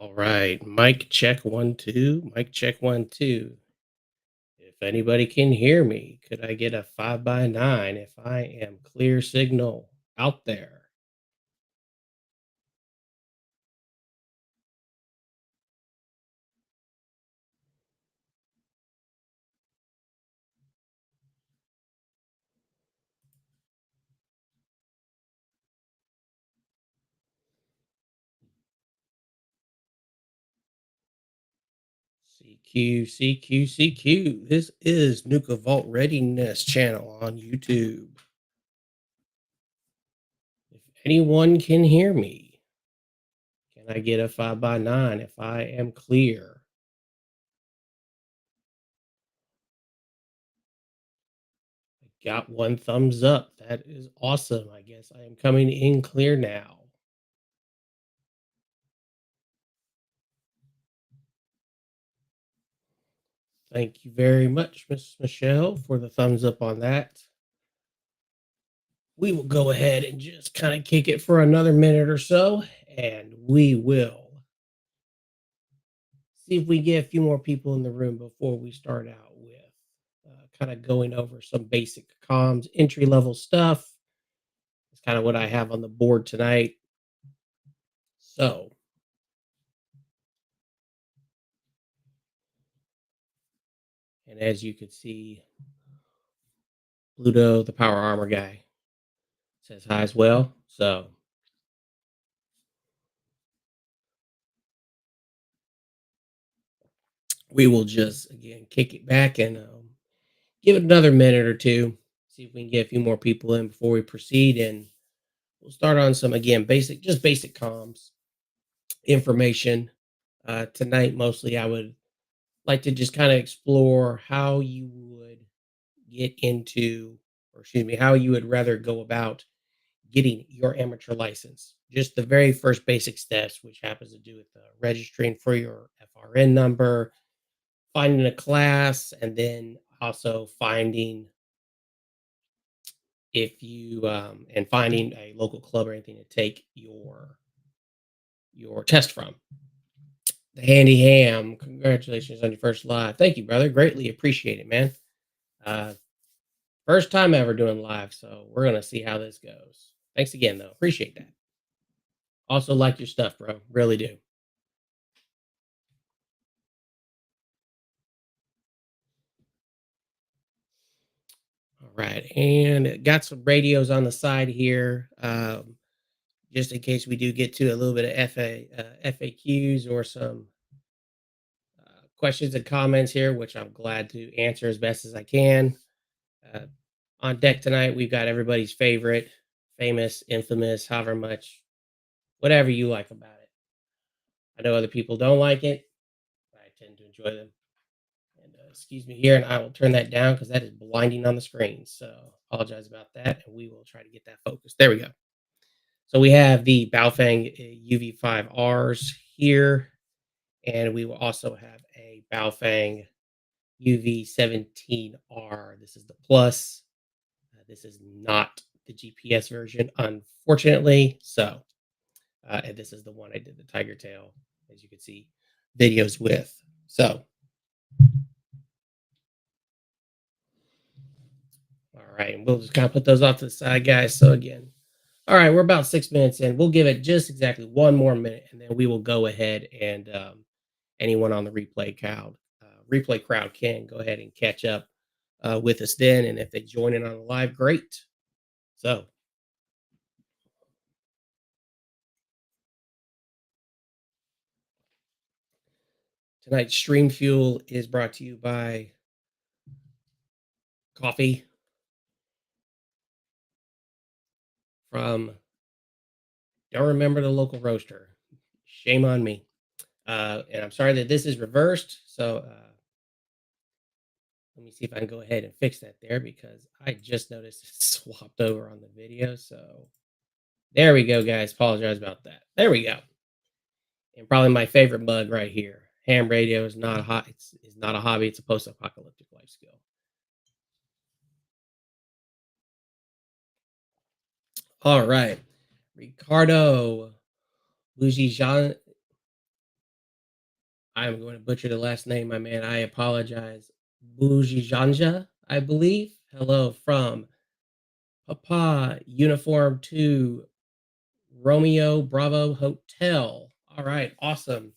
All right. Mic check 1 2. Mic check 1 2. If anybody can hear me, could I get a 5 by 9 if I am clear signal out there? CQ, CQ, CQ. This is NukeVault Readiness channel on YouTube. If anyone can hear me, can I get a 5 by 9 if I am clear? I got one thumbs up. That is awesome. I guess I am coming in clear now. Thank you very much, Miss Michelle, for the thumbs up on that. We will go ahead and just kind of kick it for another minute or so, and we will see if we get a few more people in the room before we start out with kind of going over some basic comms, entry level stuff. It's kind of what I have on the board tonight. So, and as you can see, Pluto, the power armor guy, says hi as well. So, we will just again kick it back and give it another minute or two, see if we can get a few more people in before we proceed. And we'll start on some, again, just basic comms information. Tonight, mostly, I would like to just kind of explore how you would get into, or excuse me, how you would rather go about getting your amateur license. Just the very first basic steps, which happens to do with registering for your FRN number, finding a class, and then also finding if you and finding a local club or anything to take your test from. The Handy Ham, congratulations on your first live. Thank you, brother. Greatly appreciate it, man. Uh, First time ever doing live, so we're gonna see how this goes. Thanks again, though. Appreciate that. Also like your stuff, bro. Really do. All right, and got some radios on the side here, just in case we do get to a little bit of FAQs or some questions and comments here, which I'm glad to answer as best as I can. Uh, on deck tonight, we've got everybody's favorite, famous, infamous, however much, whatever you like about it. I know other people don't like it, but I tend to enjoy them. And excuse me here, and I will turn that down because that is blinding on the screen. So apologize about that, and we will try to get that focused. There we go. So we have the Baofeng UV5Rs here, and we will also have a Baofeng UV17R. This is the plus. This is not the GPS version, unfortunately. So, and this is the one I did the tiger tail, as you can see, videos with. So, all right, and we'll just kind of put those off to the side, guys. So again, all right, we're about 6 minutes in. We'll give it just exactly one more minute, and then we will go ahead and anyone on the replay crowd can go ahead and catch up with us then. And if they join in on the live, great. So tonight's stream fuel is brought to you by coffee from, don't remember the local roaster. Shame on me. And I'm sorry that this is reversed. So let me see if I can go ahead and fix that there because I just noticed it swapped over on the video. So there we go, guys. Apologize about that. There we go. And probably my favorite mug right here. Ham radio is not a it's not a hobby. It's a post-apocalyptic life skill. All right. Ricardo Bujijan. I'm going to butcher the last name, my man. I apologize. Bujijanja, I believe. Hello from Papa Uniform to Romeo Bravo Hotel. All right. Awesome.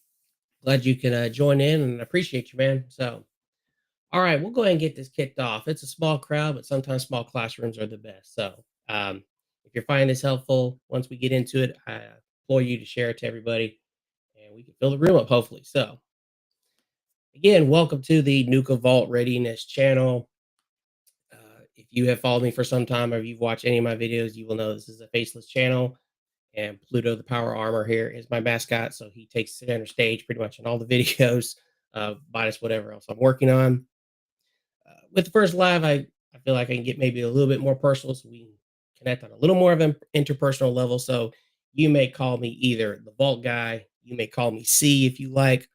Glad you can join in and appreciate you, man. So, all right, we'll go ahead and get this kicked off. It's a small crowd, but sometimes small classrooms are the best. So, if you're finding this helpful, once we get into it, I implore you to share it to everybody and we can fill the room up, hopefully. So, again, welcome to the NukeVault Readiness channel. If you have followed me for some time or if you've watched any of my videos, you will know this is a faceless channel. And Pluto, the power armor here, is my mascot. So he takes center stage pretty much in all the videos, minus whatever else I'm working on. With the first live, I feel like I can get maybe a little bit more personal so we can connect on a little more of an interpersonal level. So you may call me either the Vault guy, you may call me C if you like,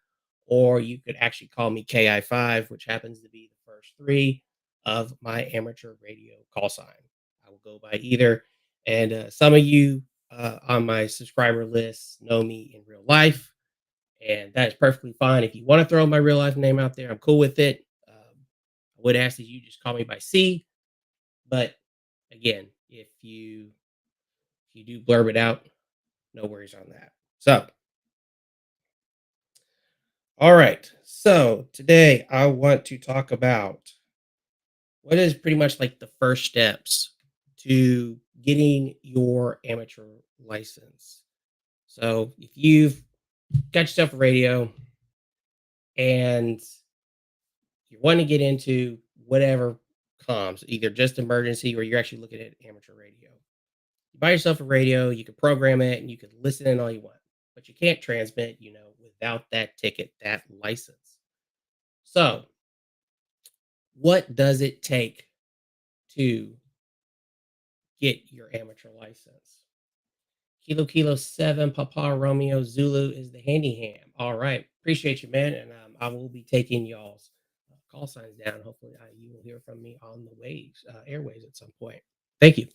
or you could actually call me KI5, which happens to be the first three of my amateur radio call sign. I will go by either. And some of you on my subscriber list know me in real life, and that is perfectly fine. If you want to throw my real life name out there, I'm cool with it. I would ask that you just call me by C. But again, if you do blurb it out, no worries on that. So, all right. So today I want to talk about what is pretty much like the first steps to getting your amateur license. So if you've got yourself a radio and you want to get into whatever comms, either just emergency or you're actually looking at amateur radio, you buy yourself a radio, you can program it and you can listen in all you want, but you can't transmit, without that ticket, that license. So, what does it take to get your amateur license? Kilo Kilo 7, Papa Romeo Zulu is the handy ham. All right. Appreciate you, man. And I will be taking y'all's call signs down. Hopefully, you will hear from me on the waves, airways at some point. Thank you.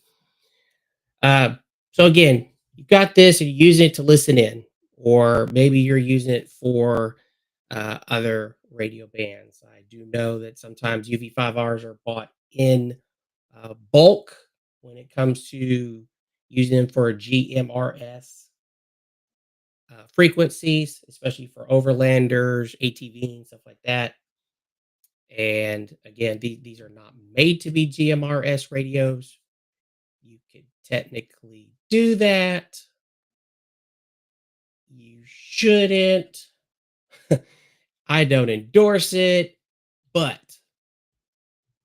So again, you've got this and you're using it to listen in, or maybe you're using it for other radio bands. I do know that sometimes UV5Rs are bought in bulk when it comes to using them for GMRS frequencies, especially for overlanders, ATV, and stuff like that. And again, these are not made to be GMRS radios. You could technically do that. You shouldn't. I don't endorse it, but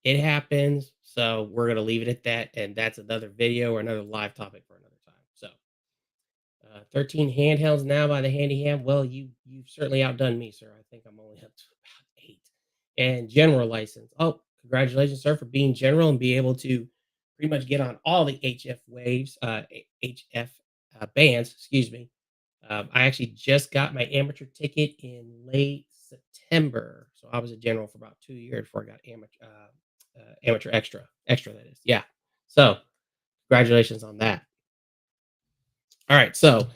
it happens. So we're going to leave it at that. And that's another video or another live topic for another time. So 13 handhelds now by the handy ham. Well, you've certainly outdone me, sir. I think I'm only up to about 8. And general license. Oh, congratulations, sir, for being general and be able to pretty much get on all the HF waves, HF bands. Excuse me. I actually just got my amateur ticket in late September, so I was a general for about 2 years before I got amateur extra. That is, yeah. So congratulations on that. All right, so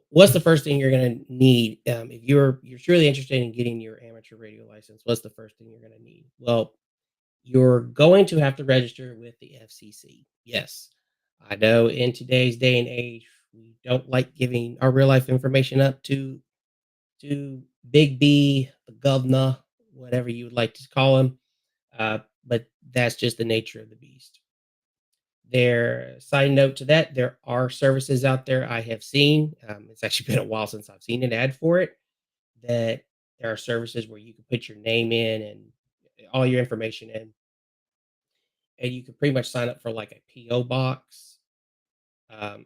what's the first thing you're going to need if you're truly interested in getting your amateur radio license? What's the first thing you're going to need? Well, you're going to have to register with the FCC. Yes, I know in today's day and age, we don't like giving our real life information up to Big B, the governor, whatever you would like to call him. But that's just the nature of the beast. There, side note to that, there are services out there I have seen. It's actually been a while since I've seen an ad for it. That there are services where you can put your name in and all your information in, and you can pretty much sign up for like a PO box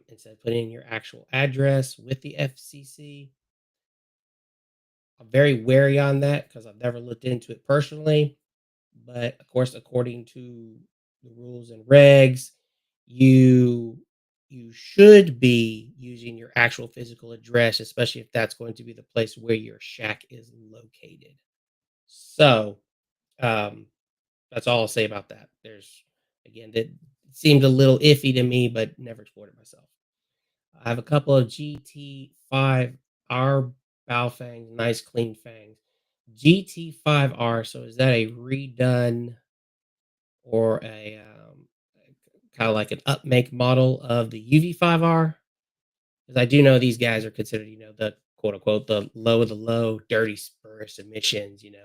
instead of putting in your actual address with the FCC. I'm very wary on that because I've never looked into it personally. But of course, according to the rules and regs, you you should be using your actual physical address, especially if that's going to be the place where your shack is located. So um, that's all I'll say about that. There's again that seemed a little iffy to me, but never explored it myself. I have a couple of GT5R bow fangs, nice clean fangs. GT5R. So is that a redone or a kind of like an upmake model of the UV5R? Because I do know these guys are considered, the quote unquote the low of the low, dirty spurious emissions, and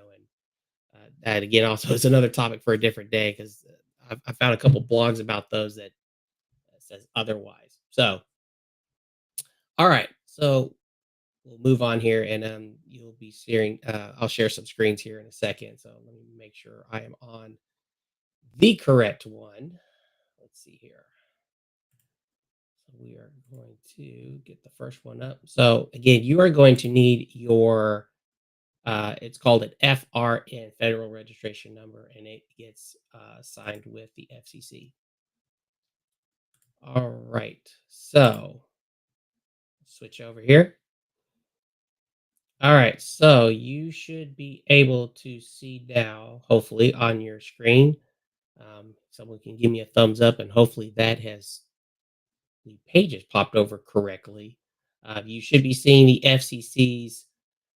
that again also is another topic for a different day because I found a couple blogs about those that says otherwise. So, all right, so we'll move on here, and you'll be sharing. I'll share some screens here in a second. So let me make sure I am on the correct one. Let's see here. So we are going to get the first one up. So again, you are going to need your it's called an FRN, Federal Registration Number, and it gets signed with the FCC. All right, so switch over here. All right, so you should be able to see now, hopefully, on your screen. Someone can give me a thumbs up, and hopefully that has the pages popped over correctly. You should be seeing the FCC's.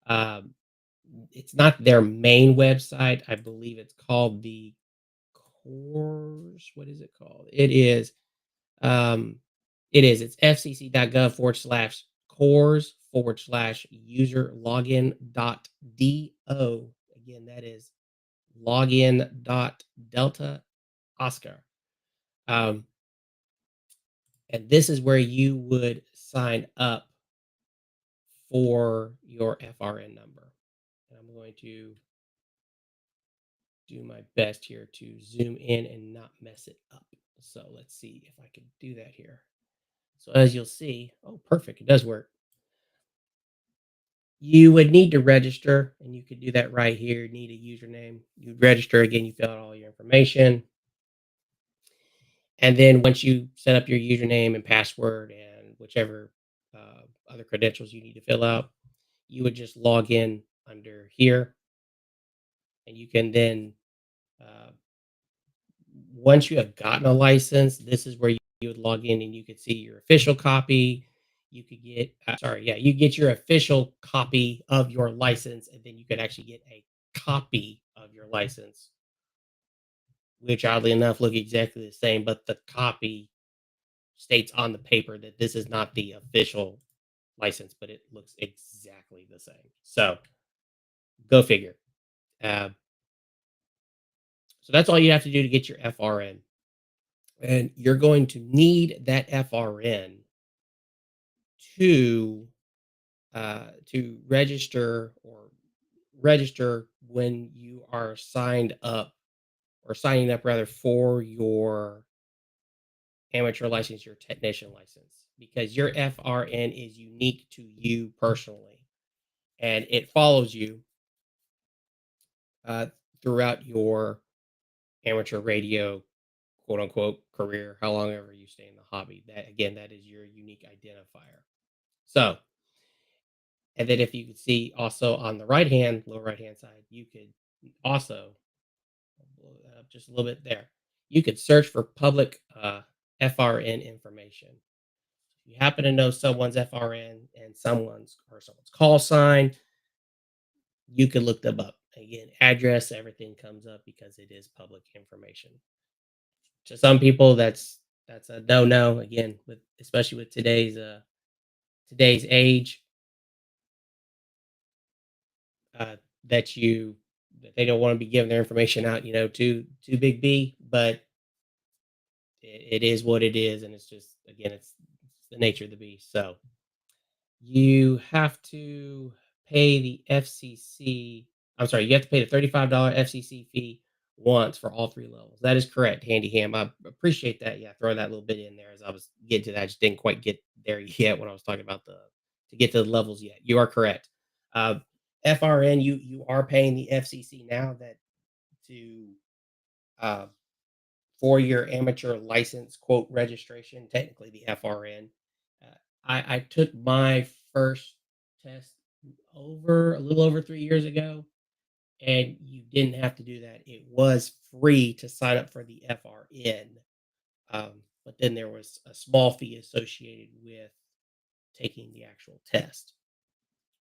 Um, it's not their main website. I believe it's called the Course. What is it called? Um, it is. It's fcc.gov/cores/user login .do. Again, that is login Delta Oscar. Um, and this is where you would sign up for your FRN number. And I'm going to do my best here to zoom in and not mess it up. So let's see if I can do that here. So as you'll see, oh, perfect. It does work. You would need to register, and you could do that right here. Need a username. You register again, you fill out all your information. And then once you set up your username and password and whichever other credentials you need to fill out, you would just log in under here. And you can then, uh, once you have gotten a license, this is where you would log in and you could see your official copy. You could get, you get your official copy of your license, and then you could actually get a copy of your license, which oddly enough look exactly the same, but the copy states on the paper that this is not the official license, but it looks exactly the same. So go figure. Uh, So that's all you have to do to get your FRN. And you're going to need that FRN to register when you are signed up or signing up rather for your amateur license, your technician license, because your FRN is unique to you personally and it follows you uh, throughout your amateur radio quote unquote career, how long ever you stay in the hobby. That again, that is your unique identifier. So, and then if you could see also on the lower right hand side, you could also blow that up just a little bit there. You could search for public FRN information. If you happen to know someone's FRN and someone's call sign, you can look them up. Again, address, everything comes up because it is public information. To some people, that's a no no. Again, with especially with today's age, uh, that you that they don't want to be giving their information out, to big B, but it is what it is, and it's just again, it's the nature of the beast. So you have to pay the FCC. I'm sorry, you have to pay the $35 FCC fee once for all three levels. That is correct, Handy Ham. I appreciate that. Yeah, throw that little bit in there as I was getting to that. I just didn't quite get there yet when I was talking about the to get to the levels yet. You are correct. Uh, FRN, you are paying the FCC now that to uh, for your amateur license quote registration, technically the FRN. I took my first test over a little over 3 years ago, and you didn't have to do that. It was free to sign up for the FRN, but then there was a small fee associated with taking the actual test,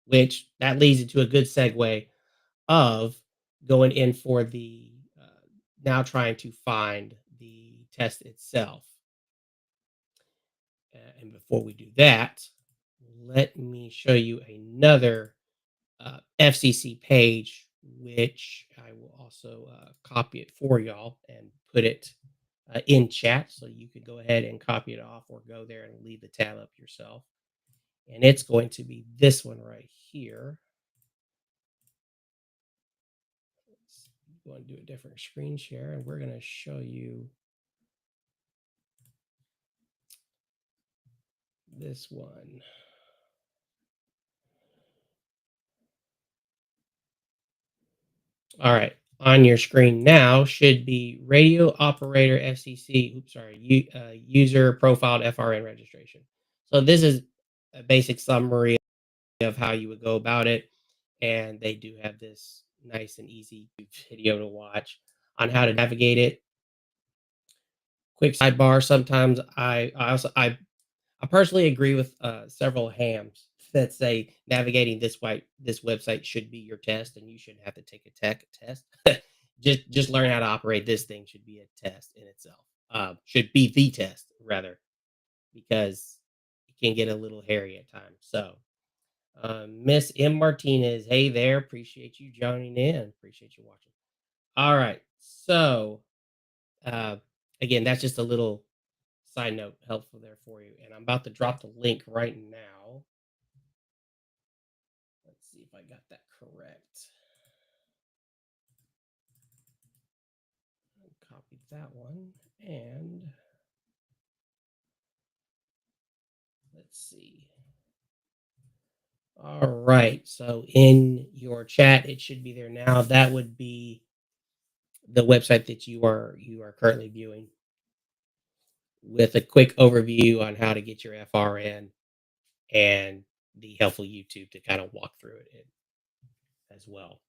which that leads into a good segue of going in for the now trying to find the test itself. And before we do that, let me show you another FCC page, which I will also copy it for y'all and put it in chat so you can go ahead and copy it off or go there and leave the tab up yourself. And it's going to be this one right here. We're going to do a different screen share, and we're going to show you this one. All right. On your screen now should be radio operator FCC. Oops, sorry. User profiled FRN registration. So this is a basic summary of how you would go about it, and they do have this nice and easy video to watch on how to navigate it. Quick sidebar: sometimes I personally agree with several hams that say navigating this website should be your test, and you shouldn't have to take a tech test. Just learn how to operate this thing should be a test in itself. Should be the test rather, because it can get a little hairy at times. So, Miss M Martinez, hey there, appreciate you joining in, appreciate you watching. All right, so uh, again, that's just a little side note helpful there for you. And I'm about to drop the link right now. Let's see if I got that correct. Copied that one. And let's see. All right. So in your chat, it should be there now. That would be the website that you are currently viewing with a quick overview on how to get your FRN and the helpful YouTube to kind of walk through it as well.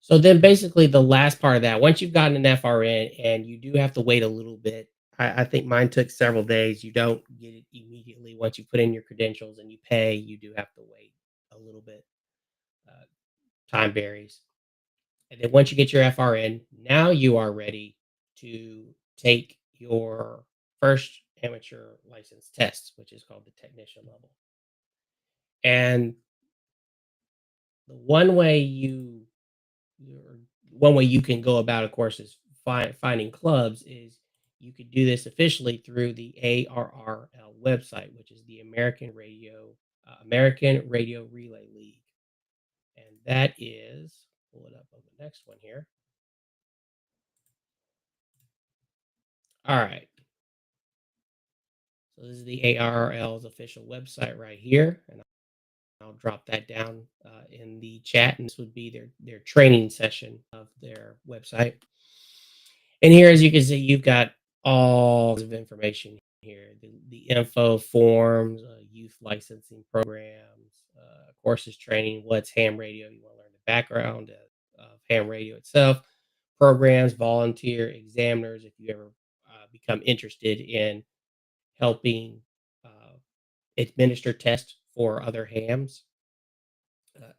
So then basically the last part of that, once you've gotten an FRN and you do have to wait a little bit, I think mine took several days. You don't get it immediately. Once you put in your credentials and you pay, you do have to wait a little bit. Uh, Time varies. And then once you get your FRN, now you are ready to take your first amateur license test, which is called the technician level. And the one way you're one way you can go about, of course, is finding clubs. Is you could do this officially through the ARRL website, which is the American Radio Relay League, and that is pull it up on the next one here. All right, so this is the ARRL's official website right here, and I'll drop that down in the chat, and this would be their training session of their website. And here, as you can see, you've got all of information here: the info, forms, youth licensing programs, courses, training, what's ham radio. You want to learn the background of ham radio itself, programs, volunteer examiners. If you ever become interested in helping uh, administer tests for other hams,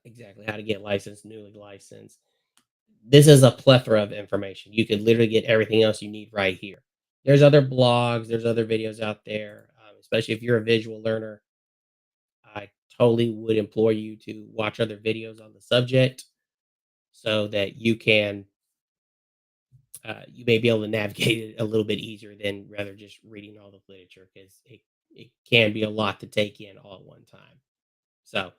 exactly how to get licensed, newly licensed. This is a plethora of information. You could literally get everything else you need right here. There's other blogs, there's other videos out there, especially if you're a visual learner. I totally would implore you to watch other videos on the subject so that you may be able to navigate it a little bit easier than rather just reading all the literature because it can be a lot to take in all at one time. So,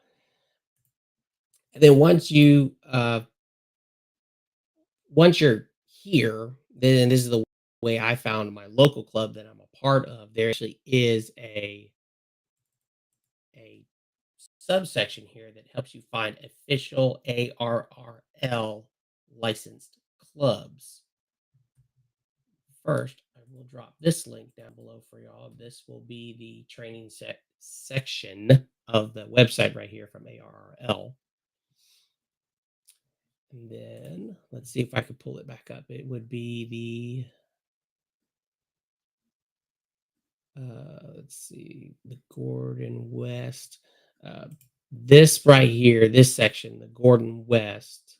and then once you're here, then this is the way I found my local club that I'm a part of. There actually is a subsection here that helps you find official ARRL licensed clubs. First, I will drop this link down below for y'all. This will be the training section of the website right here from ARRL. And then let's see if I could pull it back up. It would be let's see, the Gordon West. This right here, this section, the Gordon West.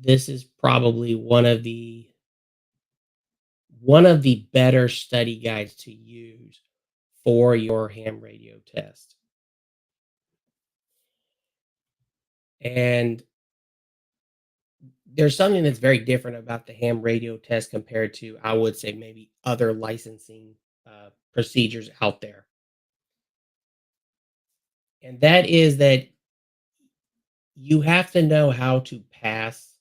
This is probably one of the better study guides to use for your ham radio test. And there's something that's very different about the ham radio test compared to, I would say, maybe other licensing procedures out there. And that is that you have to know how to pass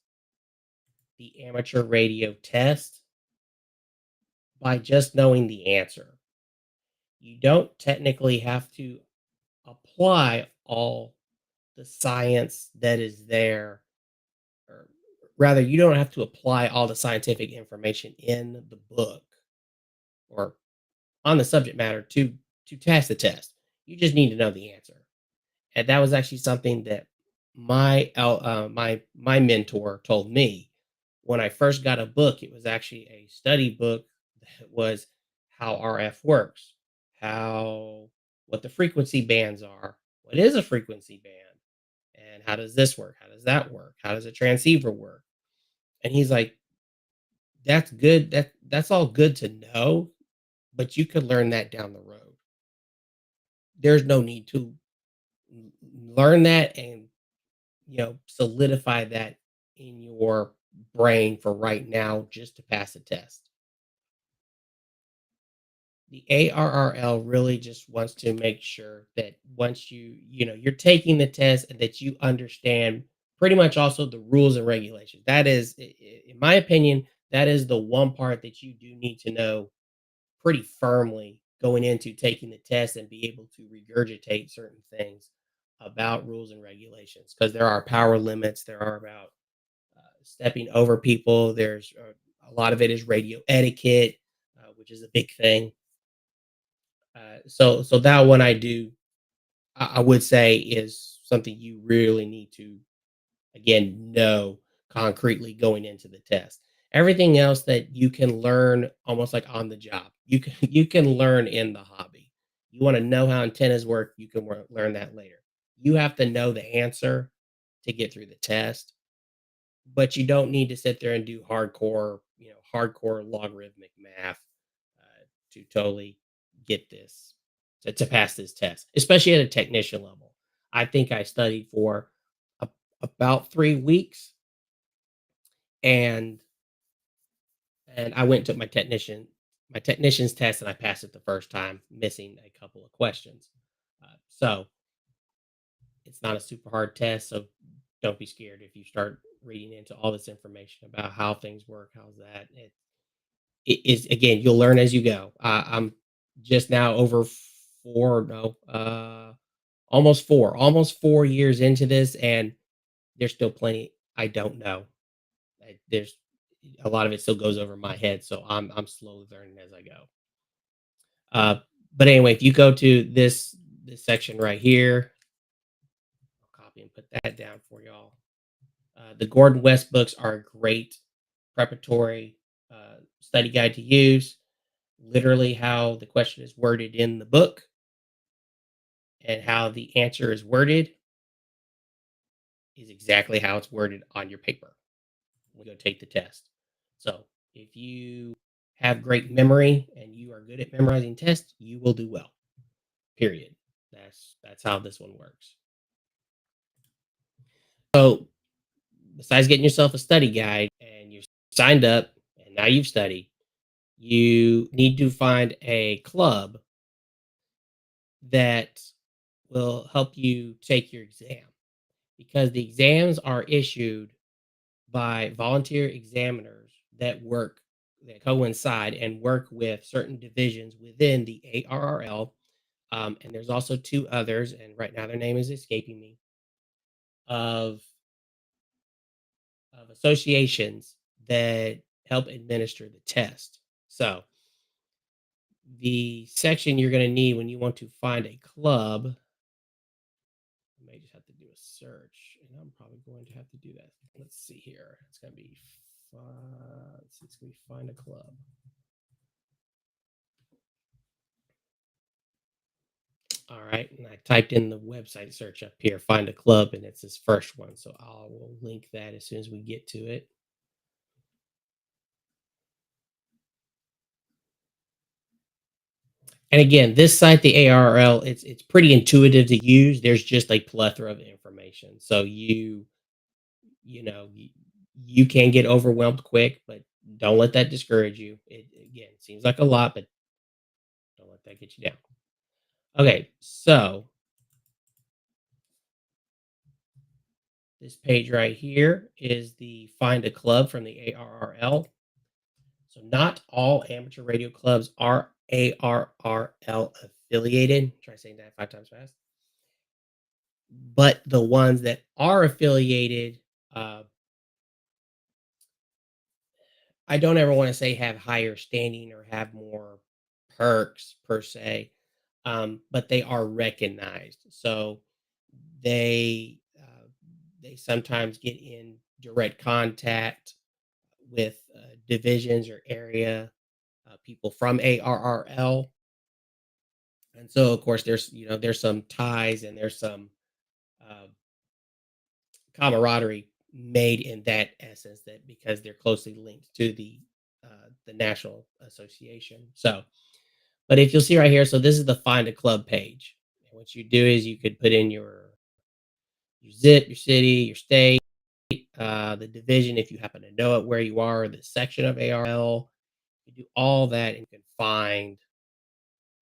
the amateur radio test by just knowing the answer. You don't technically have to apply all the science that is there, or rather, you don't have to apply all the scientific information in the book or on the subject matter to pass the test. You just need to know the answer. And that was actually something that my mentor told me when I first got a book. It was actually a study book that was how RF works, how what the frequency bands are, what is a frequency band, and how does this work? How does that work? How does a transceiver work? And he's like, that's good. That's all good to know, but you could learn that down the road. There's no need to learn that and solidify that in your brain for right now just to pass a test. The ARRL really just wants to make sure that once you're taking the test and that you understand pretty much also the rules and regulations. That is, in my opinion, that is the one part that you do need to know pretty firmly going into taking the test and be able to regurgitate certain things about rules and regulations because there are power limits. There are about stepping over people. There's a lot of it is radio etiquette, which is a big thing. So that one I would say is something you really need to again know concretely going into the test. Everything else that you can learn almost like on the job, you can learn in the hobby. You want to know how antennas work, you can learn that later. You have to know the answer to get through the test, but you don't need to sit there and do hardcore logarithmic math to totally get this to pass this test, especially at a technician level. I think I studied for a, about 3 weeks and I went and took my technician's test, and I passed it the first time, missing a couple of questions. So it's not a super hard test, so don't be scared if you start reading into all this information about how things work. How's that? It is again, you'll learn as you go. I'm just now over 4, no, almost 4 years into this, and there's still plenty I don't know. There's a lot of it still goes over my head, so I'm slowly learning as I go. Uh, but anyway, if you go to this section right here, I'll copy and put that down for y'all. The Gordon West books are a great preparatory study guide to use. Literally, how the question is worded in the book and how the answer is worded is exactly how it's worded on your paper when you go take the test. So if you have great memory and you are good at memorizing tests, you will do well. Period. That's how this one works. So besides getting yourself a study guide and you're signed up and now you've studied, you need to find a club that will help you take your exam because the exams are issued by volunteer examiners that coincide and work with certain divisions within the ARRL. And there's also two others, and right now their name is escaping me, of associations that help administer the test. So the section you're going to need when you want to find a club, you may just have to do a search, and I'm probably going to have to do that. Let's see here. It's going to be it's going to be find a club. All right, and I typed in the website search up here, find a club, and it's this first one. So I will link that as soon as we get to it. And again, this site, the ARL, it's pretty intuitive to use. There's just a plethora of information. So you know, you can get overwhelmed quick, but don't let that discourage you. It again seems like a lot, but don't let that get you down. Okay, so this page right here is the find a club from the ARRL. So not all amateur radio clubs are ARRL affiliated. Try saying that 5 times fast. But the ones that are affiliated, uh, I don't ever want to say have higher standing or have more perks per se, but they are recognized. So they they sometimes get in direct contact with divisions or area people from ARRL, and so of course there's some ties and there's some uh, camaraderie made in that essence that because they're closely linked to the national association. So, but if you'll see right here, so this is the find a club page. And what you do is you could put in your zip, your city, your state, the division if you happen to know it where you are, the section of ARL. You do all that and you can find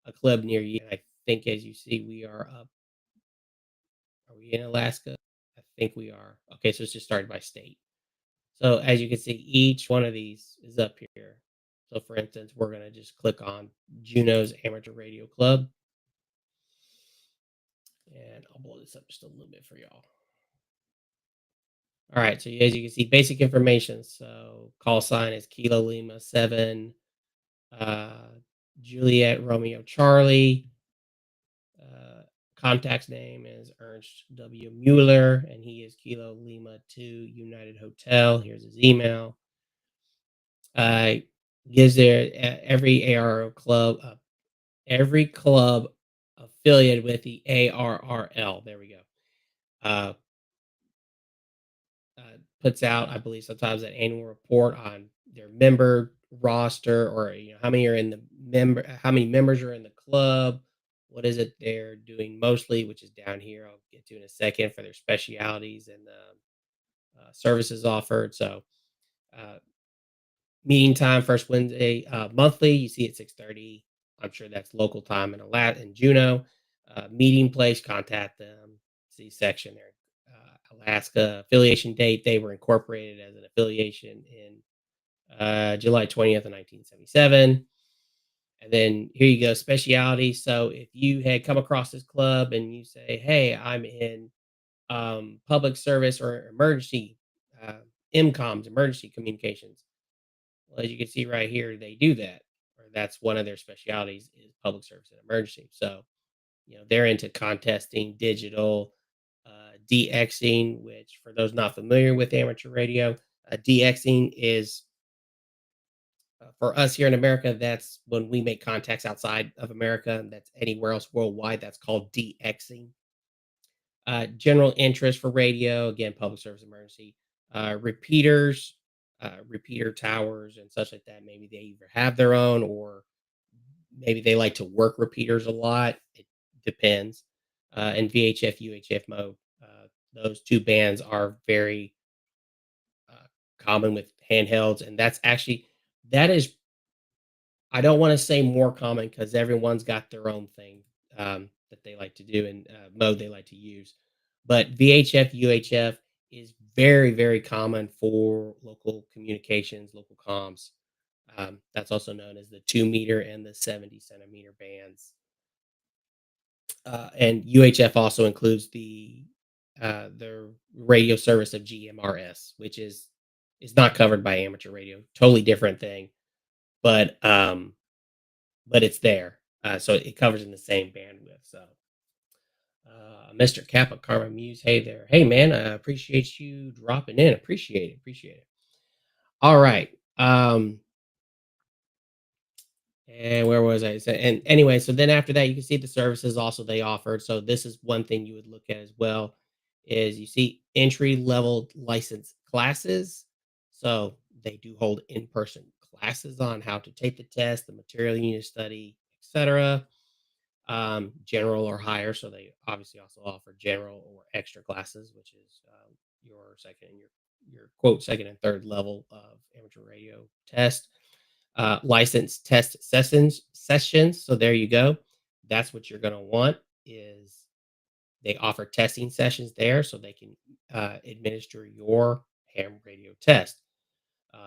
a club near you. And I think as you see, we are up. Are we in Alaska? I think we are. Okay, so it's just started by state. So as you can see, each one of these is up here. So for instance, we're going to just click on Juneau's Amateur Radio Club. And I'll blow this up just a little bit for y'all. All right, so as you can see, basic information. So call sign is Kilo Lima 7, uh, Juliet Romeo Charlie. Contact's name is Ernst W. Mueller, and he is Kilo Lima 2 United Hotel. Here's his email. Uh, gives their every club affiliated with the ARRL. There we go. Uh, puts out, I believe, sometimes an annual report on their member roster, or how many are in the how many members are in the club. What is it they're doing mostly, which is down here. I'll get to in a second for their specialities and services offered. So Uh, Meeting time first Wednesday monthly. You see at 6:30. I'm sure that's local time in Juneau. Meeting place. Contact them. See section there. Alaska affiliation date. They were incorporated as an affiliation in July 20th of 1977. And then here you go, speciality. So if you had come across this club and you say, "Hey, I'm in public service or emergency uh, MCOMs, emergency communications," well, as you can see right here, they do that, or that's one of their specialities is public service and emergency. So they're into contesting, digital, DXing, which for those not familiar with amateur radio, DXing is for us here in America, that's when we make contacts outside of America, and that's anywhere else worldwide. That's called DXing. General interest for radio, again, public service emergency. Repeaters, repeater towers, and such like that. Maybe they either have their own or maybe they like to work repeaters a lot. It depends. And VHF, UHF mode. Those two bands are very uh, common with handhelds, and that is I don't want to say more common because everyone's got their own thing that they like to do and mode they like to use. But VHF, UHF is very, very common for local communications, local comms. That's also known as the 2 meter and the 70 centimeter bands. And UHF also includes the radio service of GMRS, which is not covered by amateur radio. Totally different thing, but but it's there. So it covers in the same bandwidth. So, Mr. Kappa Karma Muse, hey there. Hey, man, I appreciate you dropping in. Appreciate it. Appreciate it. All right. And where was I? And anyway, so then after that, you can see the services also they offered. So this is one thing you would look at as well is you see entry level license classes. So they do hold in-person classes on how to take the test, the material you need to study, etc. General or higher. So they obviously also offer general or extra classes, which is your second and your quote second and third level of amateur radio test. License test sessions. So there you go. That's what you're going to want is they offer testing sessions there so they can administer your ham radio test.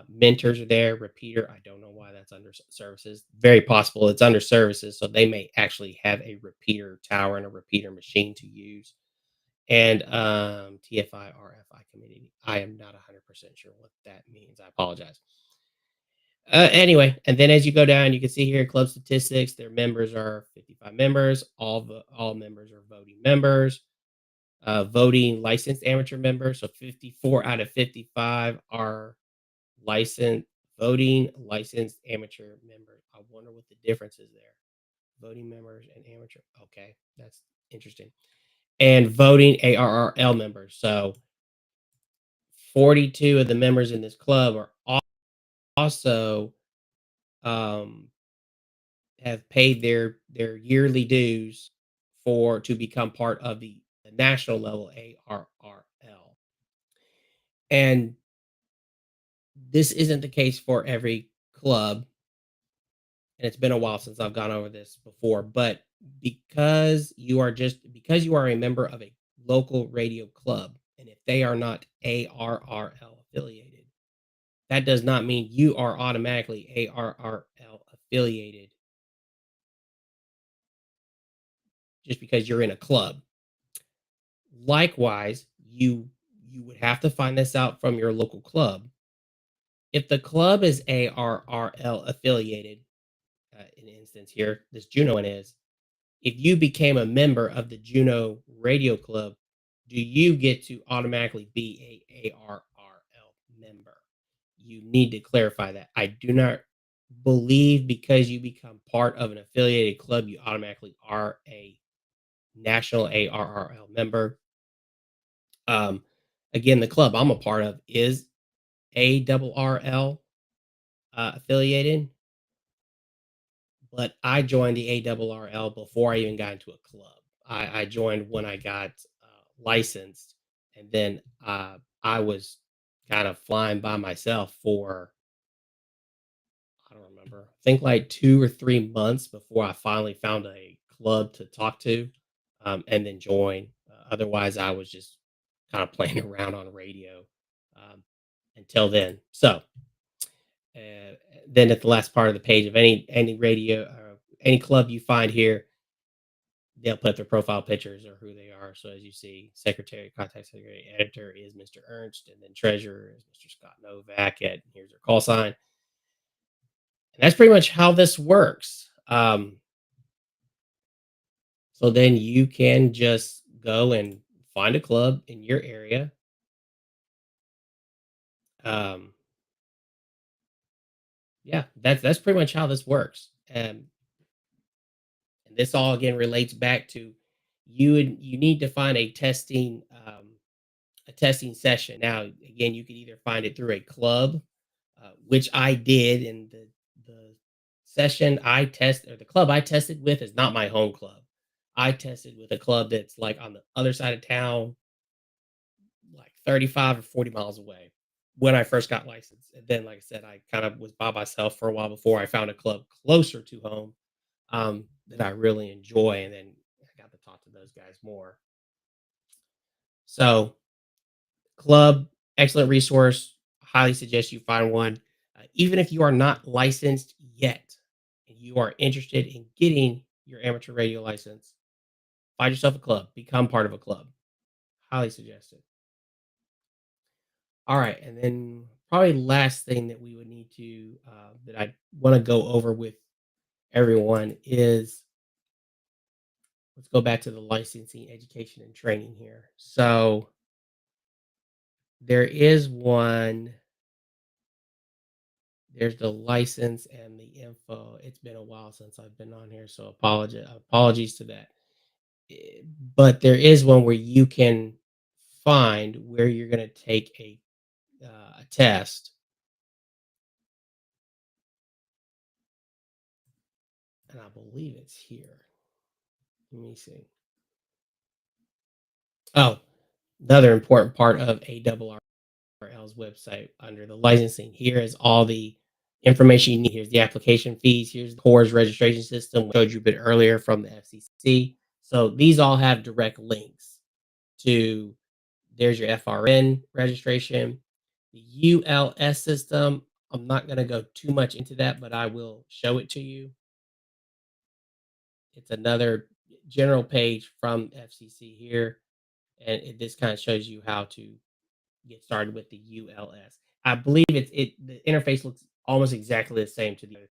Mentors are there. Repeater. I don't know why that's under services. Very possible it's under services, so they may actually have a repeater tower and a repeater machine to use. And TFI RFI committee. I am not 100% sure what that means. I apologize. Anyway, and then as you go down, you can see here club statistics. Their members are 55 members. All members are voting members. Voting licensed amateur members. So 54 out of 55 are licensed voting licensed amateur members. I wonder what the difference is there. Voting members and amateur. Okay, that's interesting. And voting ARRL members. So 42 of the members in this club are also um, have paid their yearly dues for to become part of the national level ARRL. And this isn't the case for every club, and it's been a while since I've gone over this before, but because you are a member of a local radio club, and if they are not ARRL affiliated, that does not mean you are automatically ARRL affiliated just because you're in a club. Likewise, you would have to find this out from your local club. If the club is ARRL affiliated, in instance here, this Juno one is, if you became a member of the Juno Radio Club, do you get to automatically be a ARRL member? You need to clarify that. I do not believe because you become part of an affiliated club, you automatically are a national ARRL member. Um, Again, the club I'm a part of is ARRL affiliated, but I joined the ARRL before I even got into a club. I joined when I got licensed, and then I was kind of flying by myself for, I don't remember, I think like 2 or 3 months before I finally found a club to talk to, and then join. Otherwise, I was just kind of playing around on radio um, until then. So, uh, then at the last part of the page of any radio, any club you find here, they'll put their profile pictures or who they are. So as you see, secretary, contact secretary, editor is Mr. Ernst, and then treasurer is Mr. Scott Novak. At here's their call sign, and that's pretty much how this works. So then you can just go and find a club in your area. Um, yeah, that's pretty much how this works. And this all again relates back to you need to find a testing session. Now, again, you can either find it through a club, which I did, and the session I test or the club I tested with is not my home club. I tested with a club that's like on the other side of town, like 35 or 40 miles away when I first got licensed. And then, like I said, I kind of was by myself for a while before I found a club closer to home that I really enjoy. And then I got to talk to those guys more. So, club, excellent resource. Highly suggest you find one. Even if you are not licensed yet and you are interested in getting your amateur radio license, find yourself a club, become part of a club. Highly suggest it. All right. And then, probably last thing that we would need to, that I want to go over with everyone is let's go back to the licensing, education, and training here. So, there is one. There's the license and the info. It's been a while since I've been on here, so apologies to that. But there is one where you can find where you're going to take a test, and I believe it's here. Let me see. Oh, another important part of ARRL's website under the licensing. Here is all the information you need. Here's the application fees. Here's the CORS registration system, which I showed you a bit earlier from the FCC. So these all have direct links to there's your FRN registration, the ULS system. I'm not going to go too much into that, but I will show it to you. It's another general page from FCC here, and this kind of shows you how to get started with the ULS. I believe the interface looks almost exactly the same to the other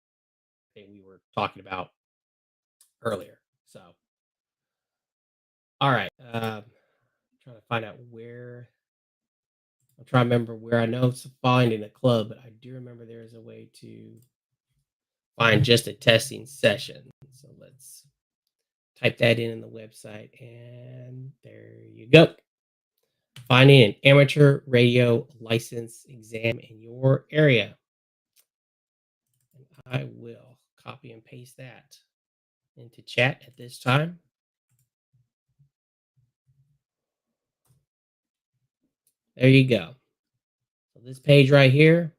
thing we were talking about earlier. So, all right, trying to find out where I'm trying to remember where I know it's find in a club, but I do remember there is a way to find just a testing session. So let's type that in the website, and there you go. Finding an amateur radio license exam in your area. And I will copy and paste that into chat at this time. There you go. So this page right here,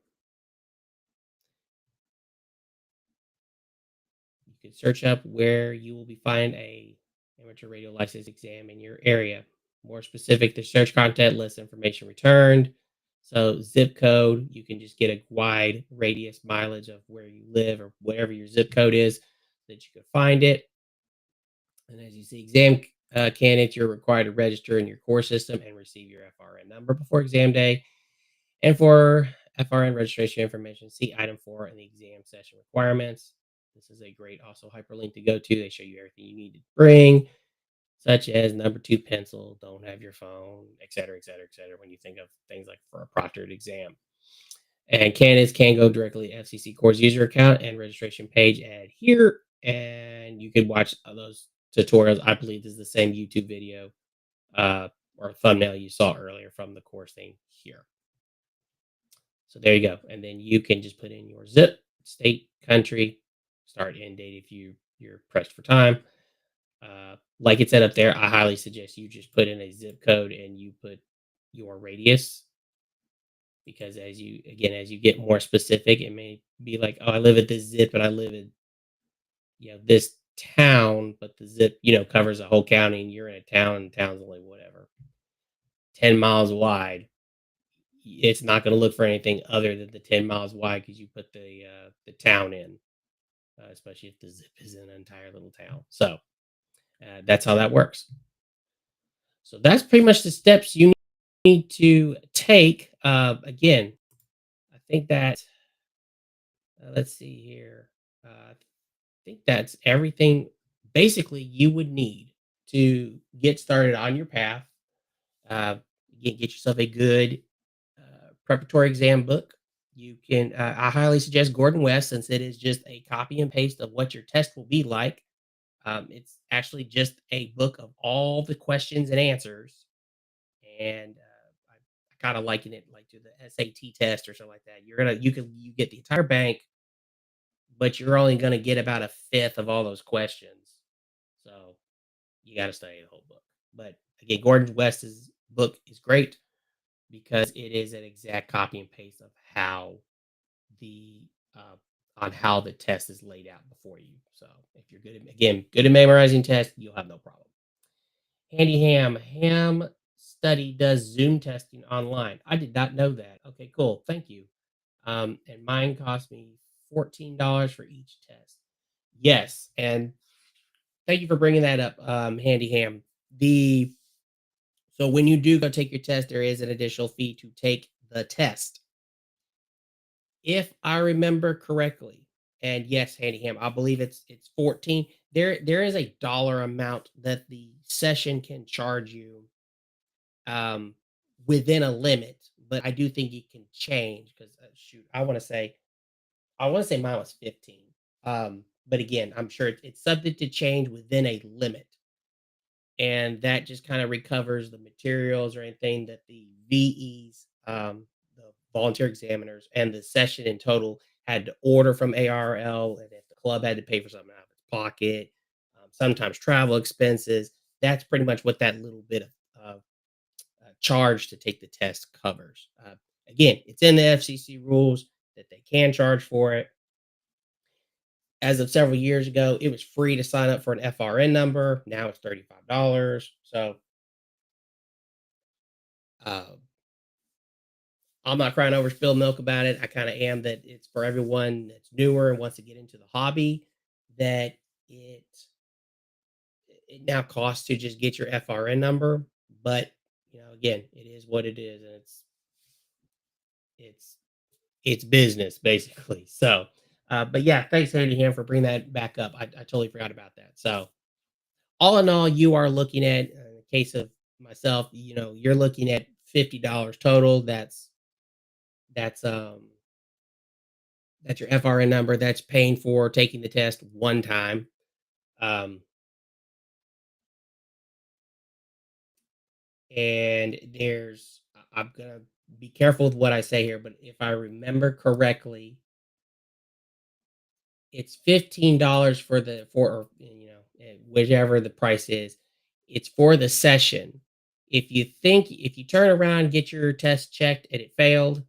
you can search up where you will be find a amateur radio license exam in your area. More specific, the search content lists information returned. So zip code, you can just get a wide radius mileage of where you live or whatever your zip code is so that you can find it. And as you see, exam candidates, you're required to register in your core system and receive your FRN number before exam day. And for FRN registration information, see item 4 in the exam session requirements. This is a great also hyperlink to go to. They show you everything you need to bring, such as number 2 pencil, don't have your phone, et cetera, et cetera, et cetera, when you think of things like for a proctored exam. And candidates can go directly to FCC Core's user account and registration page add here, and you can watch those tutorials. I believe this is the same YouTube video or thumbnail you saw earlier from the course thing here. So there you go. And then you can just put in your zip, state, country, start, end date if you're pressed for time. Like it said up there, I highly suggest you just put in a zip code and you put your radius because as you get more specific, it may be like, oh, I live at this zip, and I live in this town, but the zip covers a whole county, and you're in a town, and the town's only whatever 10 miles wide. It's not going to look for anything other than the 10 miles wide because you put the town in, especially if the zip is an entire little town. So that's how that works. So that's pretty much the steps you need to take. Again, I think that let's see here. I think that's everything basically you would need to get started on your path. Uh, get yourself a good preparatory exam book. You can. I highly suggest Gordon West since it is just a copy and paste of what your test will be like. It's actually just a book of all the questions and answers, and I kind of liken it like to the SAT test or something like that. You get the entire bank, but you're only gonna get about a fifth of all those questions. So you got to study the whole book. But again, Gordon West's book is great because it is an exact copy and paste of the uh, how the test is laid out before you. So if you're good at memorizing tests, you'll have no problem. Handy Ham study does Zoom testing online. I did not know that. Okay, cool. Thank you. And mine cost me $14 for each test. Yes, and thank you for bringing that up, Handy Ham. The So when you do go take your test, there is an additional fee to take the test. If I remember correctly, and yes, Handyham, I believe it's 14. There is a dollar amount that the session can charge you um within a limit, but I do think it can change because shoot, I want to say mine was 15. But again, I'm sure it's subject to change within a limit, and that just kind of recovers the materials or anything that the VEs, the volunteer examiners, and the session in total had to order from ARL, and if the club had to pay for something out of its pocket, sometimes travel expenses. That's pretty much what that little bit of charge to take the test covers. Again, it's in the FCC rules that they can charge for it. As of several years ago, it was free to sign up for an FRN number. Now it's $35. So uh, I'm not crying over spilled milk about it. I kind of am that it's for everyone that's newer and wants to get into the hobby. That it it now costs to just get your FRN number, but again, it is what it is, and it's it's business basically. So, but yeah, thanks Andy Ham for bringing that back up. I totally forgot about that. So, all in all, you are looking at in the case of myself, you're looking at $50 total. That's that's your FRN number. That's paying for taking the test one time. Um, and I'm gonna be careful with what I say here, but if I remember correctly, it's $15 for whichever the price is. It's for the session. If you turn around, get your test checked, and it failed,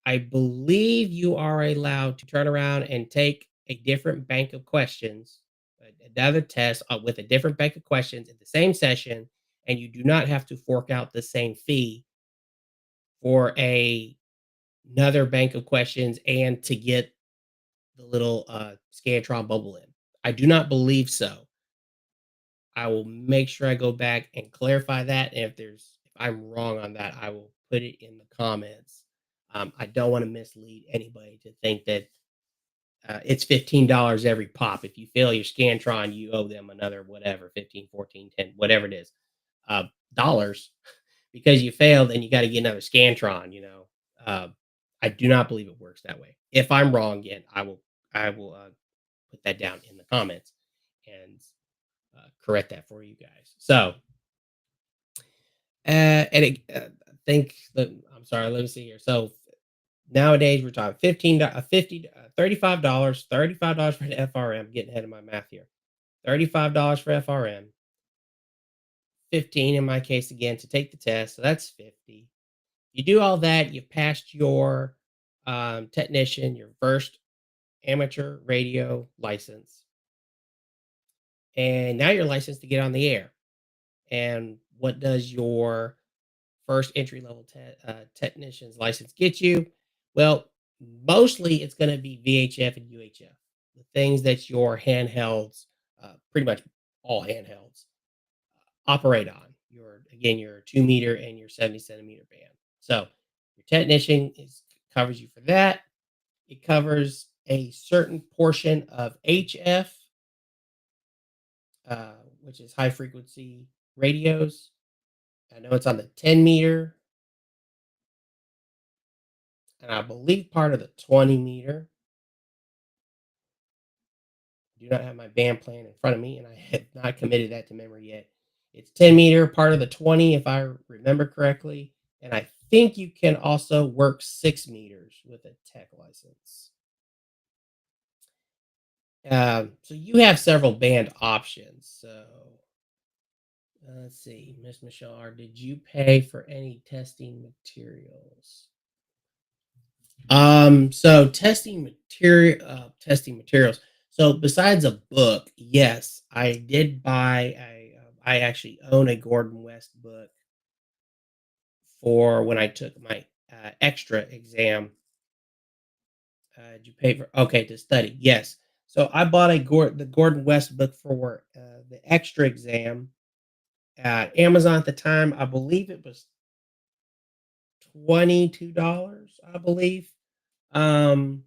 I believe you are allowed to turn around and take a different bank of questions, another test with a different bank of questions in the same session, and you do not have to fork out the same fee for another bank of questions and to get the little Scantron bubble in. I do not believe so. I will make sure I go back and clarify that. And if I'm wrong on that, I will put it in the comments. I don't want to mislead anybody to think that it's $15 every pop. If you fail your Scantron, you owe them another whatever, 15, 14, 10, whatever it is, uh, dollars because you failed and you got to get another Scantron. Uh, I do not believe it works that way. If I'm wrong, again, I will put that down in the comments and correct that for you guys. So, I think I'm sorry. Let me see here. So nowadays we're talking 15, 50, $35, $35 for the FRM. Getting ahead of my math here. $35 for FRM, 15 in my case again to take the test. So that's 50. You do all that, you've passed your technician, your first amateur radio license, and now you're licensed to get on the air. And what does your first entry level technician's license get you? Well, mostly it's going to be VHF and UHF, the things that your handhelds, pretty much all handhelds, operate on. Your again, your 2 meter and your 70 centimeter band. So your technician covers you for that. It covers a certain portion of HF, which is high frequency radios. I know it's on the 10 meter, and I believe part of the 20 meter. I do not have my band plan in front of me, and I have not committed that to memory yet. It's 10 meter, part of the 20, if I remember correctly. And I think you can also work 6 meters with a tech license. So you have several band options. So let's see, Miss Michelle R., did you pay for any testing materials? So testing materials. So besides a book, yes, I did buy. I actually own a Gordon West book for when I took my extra exam. Did you pay for? Okay, to study. Yes. So I bought the Gordon West book for the extra exam at Amazon at the time. I believe it was $22. Um,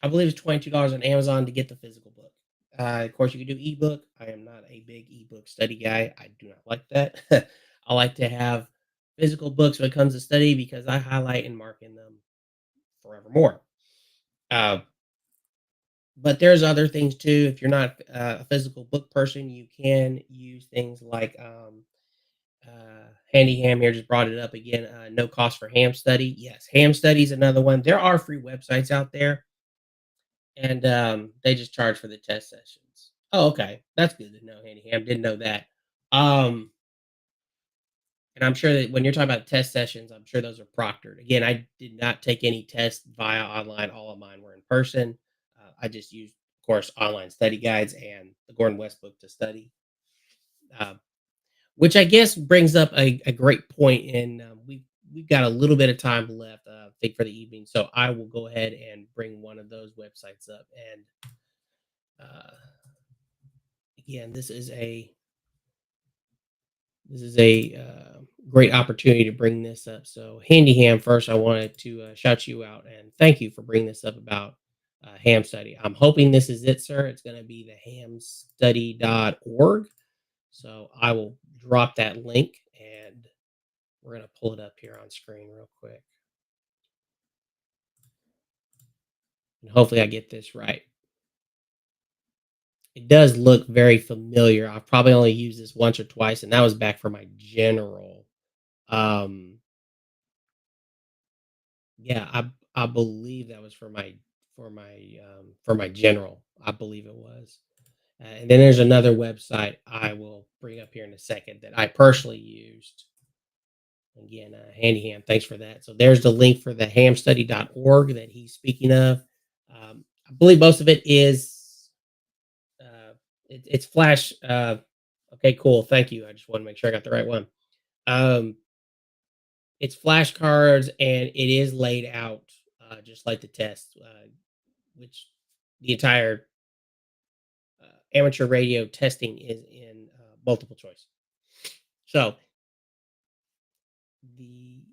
I believe it's $22 on Amazon to get the physical book. Of course, you can do ebook. I am not a big ebook study guy. I do not like that. I like to have physical books when it comes to study because I highlight and mark in them forevermore. Uh, but there's other things too. If you're not a physical book person, you can use things like Handy Ham here just brought it up again. No cost for ham study. Yes, ham study is another one. There are free websites out there, and they just charge for the test sessions. Oh, okay, that's good to know. Handy Ham didn't know that. Um, and I'm sure that when you're talking about test sessions, I'm sure those are proctored. Again, I did not take any tests via online. All of mine were in person. I just used, of course, online study guides and the Gordon West book to study. Uh, which I guess brings up a great point. And we've got a little bit of time left, I think, for the evening. So I will go ahead and bring one of those websites up. And uh, again, this is a great opportunity to bring this up. So, Handy Ham, first, I wanted to shout you out and thank you for bringing this up about ham study. I'm hoping this is it, sir. It's going to be the hamstudy.org. So, I will drop that link and we're going to pull it up here on screen real quick. And hopefully, I get this right. It does look very familiar. I've probably only used this once or twice, and that was back for my general. Um, Yeah, I believe that was for my general. I believe it was. And then there's another website I will bring up here in a second that I personally used. Again, Handy Ham, thanks for that. So there's the link for the hamstudy.org that he's speaking of. I believe most of it is it's Flash. Okay, cool. Thank you. I just want to make sure I got the right one. Um, it's flashcards and it is laid out just like the test, which the entire amateur radio testing is in multiple choice. So the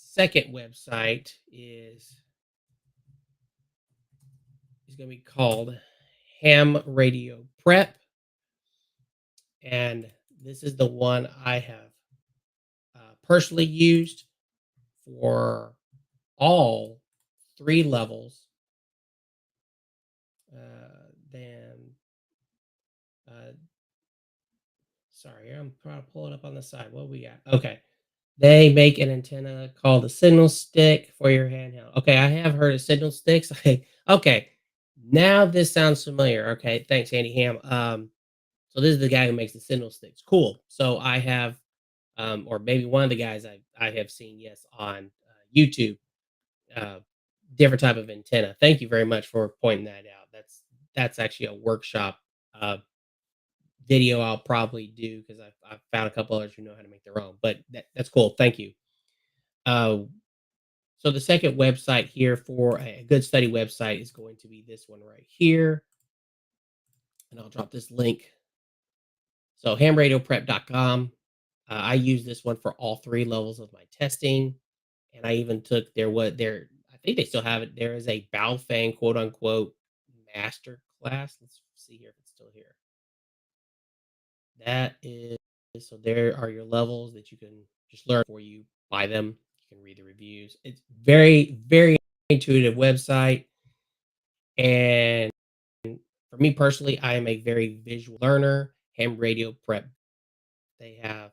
second website is going to be called Ham Radio Prep, and this is the one I have personally used for all 3 levels. Then, uh, sorry, I'm trying to pull it up on the side. What we got? Okay. They make an antenna called a signal stick for your handheld. Okay, I have heard of signal sticks. Okay, now this sounds familiar. Okay, thanks, Andy Ham. So this is the guy who makes the signal sticks. Cool. So I have or maybe one of the guys I have seen, yes, on YouTube, uh, different type of antenna. Thank you very much for pointing that out. That's actually a workshop uh, video I'll probably do because I've found a couple others who know how to make their own. But that's cool. Thank you. Uh, so the second website here for a good study website is going to be this one right here, and I'll drop this link. So hamradioprep.com. I use this one for all three levels of my testing, and I even took their I think they still have it. There is a Baofeng quote unquote master class. Let's see here if it's still here. That is so there are your levels that you can just learn before you buy them. You can read the reviews. It's very, very intuitive website. And for me personally, I am a very visual learner. Ham radio prep. They have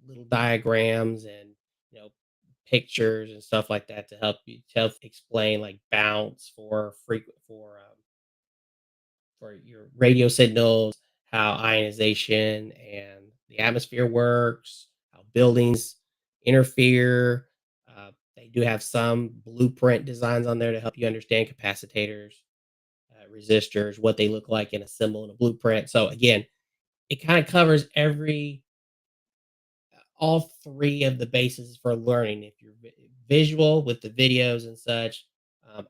little diagrams and pictures and stuff like that to help you to help explain like bounce for frequent for your radio signals, how ionization and the atmosphere works, how buildings interfere. They do have some blueprint designs on there to help you understand capacitors, resistors, what they look like in a symbol in a blueprint. So again, it kind of covers all three of the bases for learning. If you're visual with the videos and such,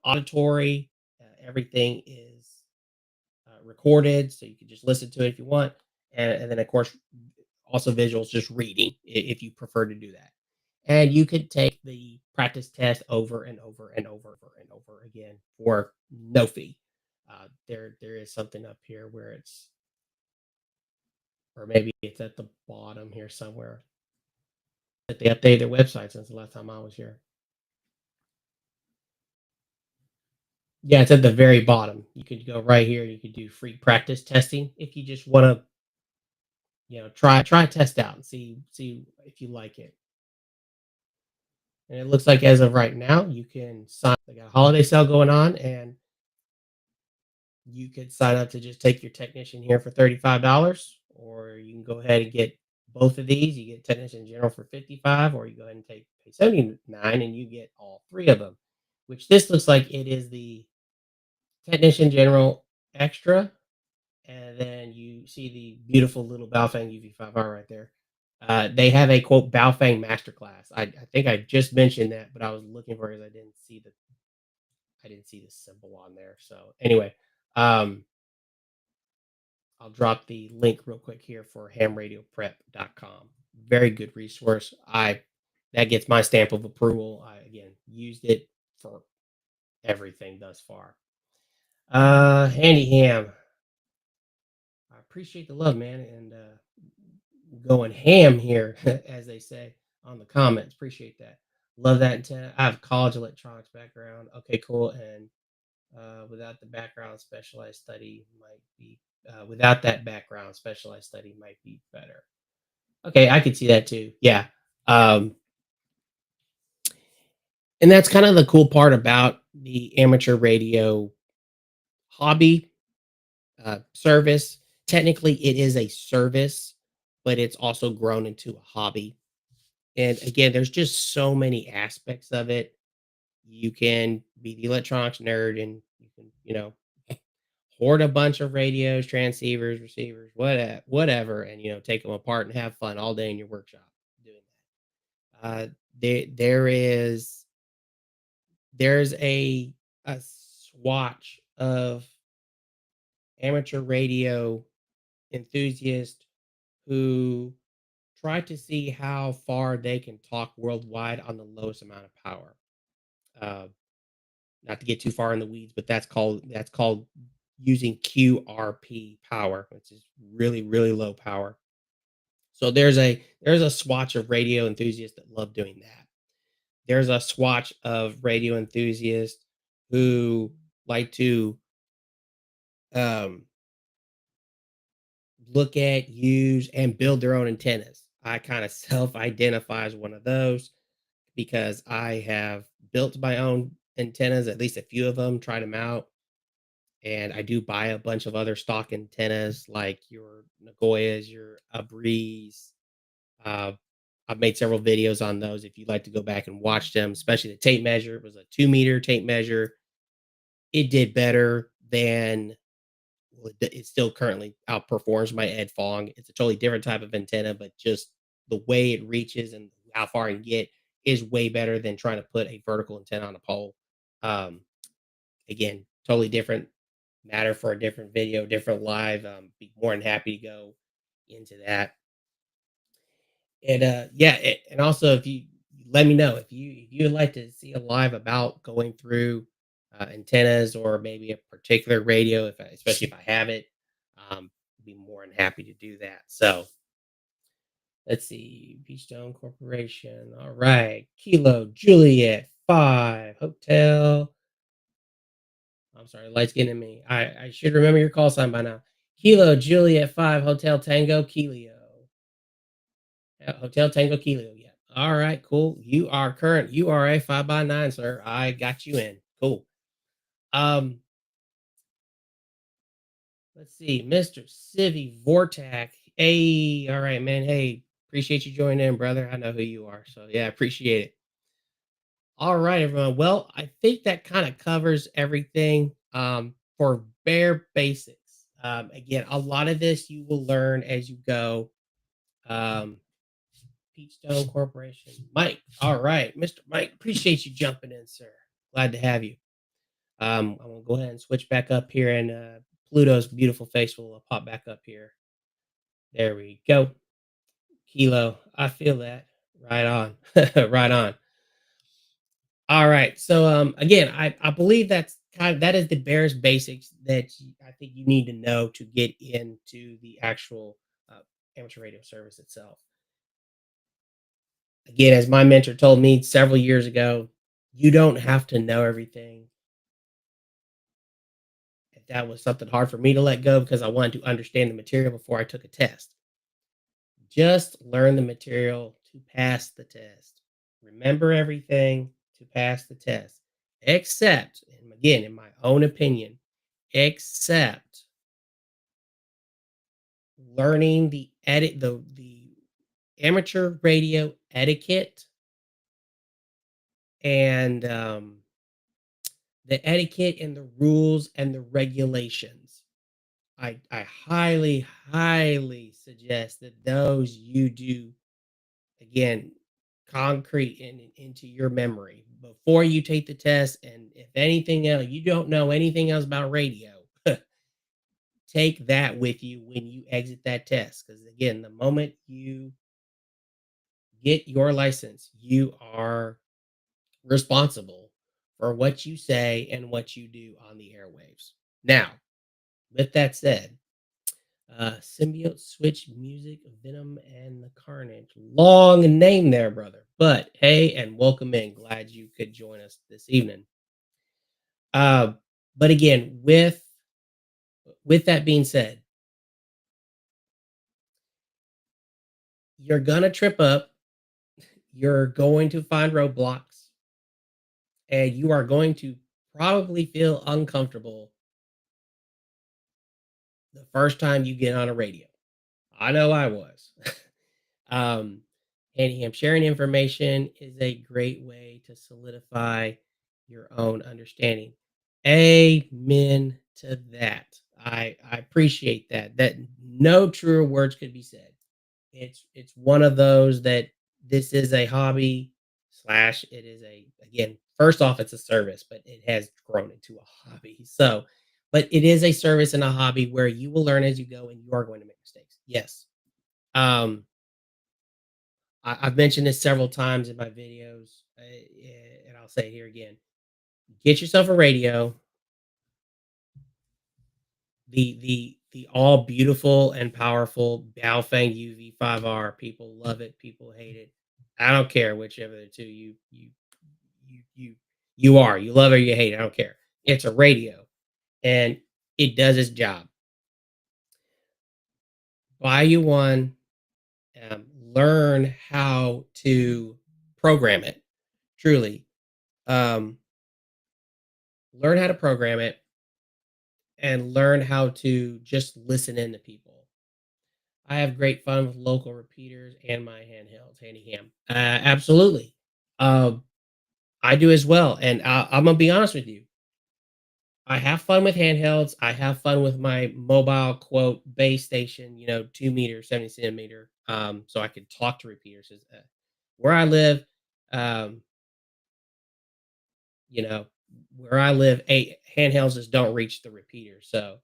auditory, everything is recorded, so you can just listen to it if you want. And then, of course, also visuals, just reading if you prefer to do that. And you could take the practice test over and over and over and over again for no fee. There is something up here where or maybe it's at the bottom here somewhere that they updated their website since the last time I was here. Yeah, it's at the very bottom. You could go right here. You could do free practice testing if you just want to try test out and see if you like it. And it looks like as of right now, you can sign. They got a holiday sale going on, and you could sign up to just take your technician here for $35, or you can go ahead and get both of these. You get technician general for 55, or you go ahead and pay 79, and you get all three of them. Which this looks like it is the technician general extra, and then you see the beautiful little Baofeng UV5R right there. They have a quote Baofeng masterclass. I think I just mentioned that, but I was looking for it. I didn't see the symbol on there. So anyway, um, I'll drop the link real quick here for hamradioprep.com. Very good resource. I That gets my stamp of approval. I again used it for everything thus far. Handy ham. I appreciate the love, man, and going ham here, as they say on the comments. Appreciate that. Love that antenna. I have college electronics background. Okay, cool. And without the background, specialized study might be. Without that background, specialized study might be better. Okay, I could see that too. Yeah. Um, and that's kind of the cool part about the amateur radio hobby service. Technically, it is a service, but it's also grown into a hobby. And again, there's just so many aspects of it. You can be the electronics nerd and you can, hoard a bunch of radios, transceivers, receivers, whatever, and take them apart and have fun all day in your workshop doing that. There's a swatch of amateur radio enthusiasts who try to see how far they can talk worldwide on the lowest amount of power. Uh, Not to get too far in the weeds, but that's called using QRP power, which is really really low power. So there's a swatch of radio enthusiasts that love doing that. There's a swatch of radio enthusiasts who like to um, look at, use, and build their own antennas. I kind of self-identify as one of those because I have built my own antennas, at least a few of them, tried them out, and I do buy a bunch of other stock antennas like your Nagoyas, your Abris. Uh, I've made several videos on those if you'd like to go back and watch them, especially the tape measure. It was a 2 meter tape measure. It did better than, well, it still currently outperforms my Ed Fong. It's a totally different type of antenna, but just the way it reaches and how far it can get is way better than trying to put a vertical antenna on a pole. Um, Again, totally different matter for a different video, different live. Be more than happy to go into that. And yeah, and also if you let me know if you would like to see a live about going through antennas or maybe a particular radio, especially if I have it, be more than happy to do that. So let's see, Beachstone Corporation. All right, Kilo Juliet 5 Hotel. I'm sorry, lights getting at me. I should remember your call sign by now. Kilo Juliet 5 Hotel Tango Kilio. Hotel Tango Kilo. Yeah. All right, cool. You are current. You are a 5x9, sir. I got you in. Cool. Um, let's see, Mr. Civi Vortac. Hey, all right, man. Hey, appreciate you joining in, brother. I know who you are. So yeah, appreciate it. All right, everyone. Well, I think that kind of covers everything for bare basics. Again, a lot of this you will learn as you go. Um, Peachstone Corporation. Mike. All right. Mr. Mike, appreciate you jumping in, sir. Glad to have you. I'm gonna go ahead and switch back up here and Pluto's beautiful face will pop back up here. There we go. Kilo. I feel that. Right on. Right on. All right. So again, I believe that is the barest basics that I think you need to know to get into the actual amateur radio service itself. Again, as my mentor told me several years ago, you don't have to know everything. And that was something hard for me to let go because I wanted to understand the material before I took a test. Just learn the material to pass the test. Remember everything to pass the test. Except, and again, in my own opinion, except learning the amateur radio etiquette and the etiquette and the rules and the regulations. I highly, highly suggest that those you do again concrete into your memory before you take the test. And if anything else, you don't know anything else about radio, take that with you when you exit that test. Because again, the moment you get your license, you are responsible for what you say and what you do on the airwaves. Now, with that said, Symbiote Switch Music, Venom, and the Carnage. Long name there, brother. But hey, and welcome in. Glad you could join us this evening. Uh, but again, with that being said, you're gonna trip up, you're going to find roadblocks, and you are going to probably feel uncomfortable the first time you get on a radio. I know I was. um, and sharing information is a great way to solidify your own understanding. Amen to that. I appreciate that. That no truer words could be said. It's one of those that this is a hobby slash it is a again first off it's a service but it has grown into a hobby so but it is a service and a hobby where you will learn as you go and you are going to make mistakes, yes. um I've mentioned this several times in my videos, and I'll say it here again. Get yourself a radio, the all beautiful and powerful Baofeng UV5R. People love it, people hate it. I don't care whichever the two you you you are. You love it or you hate it. I don't care. It's a radio and it does its job. Buy you one, learn how to program it. Truly, um, learn how to program it and learn how to just listen in to people. I have great fun with local repeaters and my handhelds, handy cam. Absolutely. Um, I do as well. And I'm gonna be honest with you. I have fun with handhelds. I have fun with my mobile quote base station, 2 meter, 70 centimeter. So I can talk to repeaters. Where I live, um, you know, where I live, handhelds just don't reach the repeater. So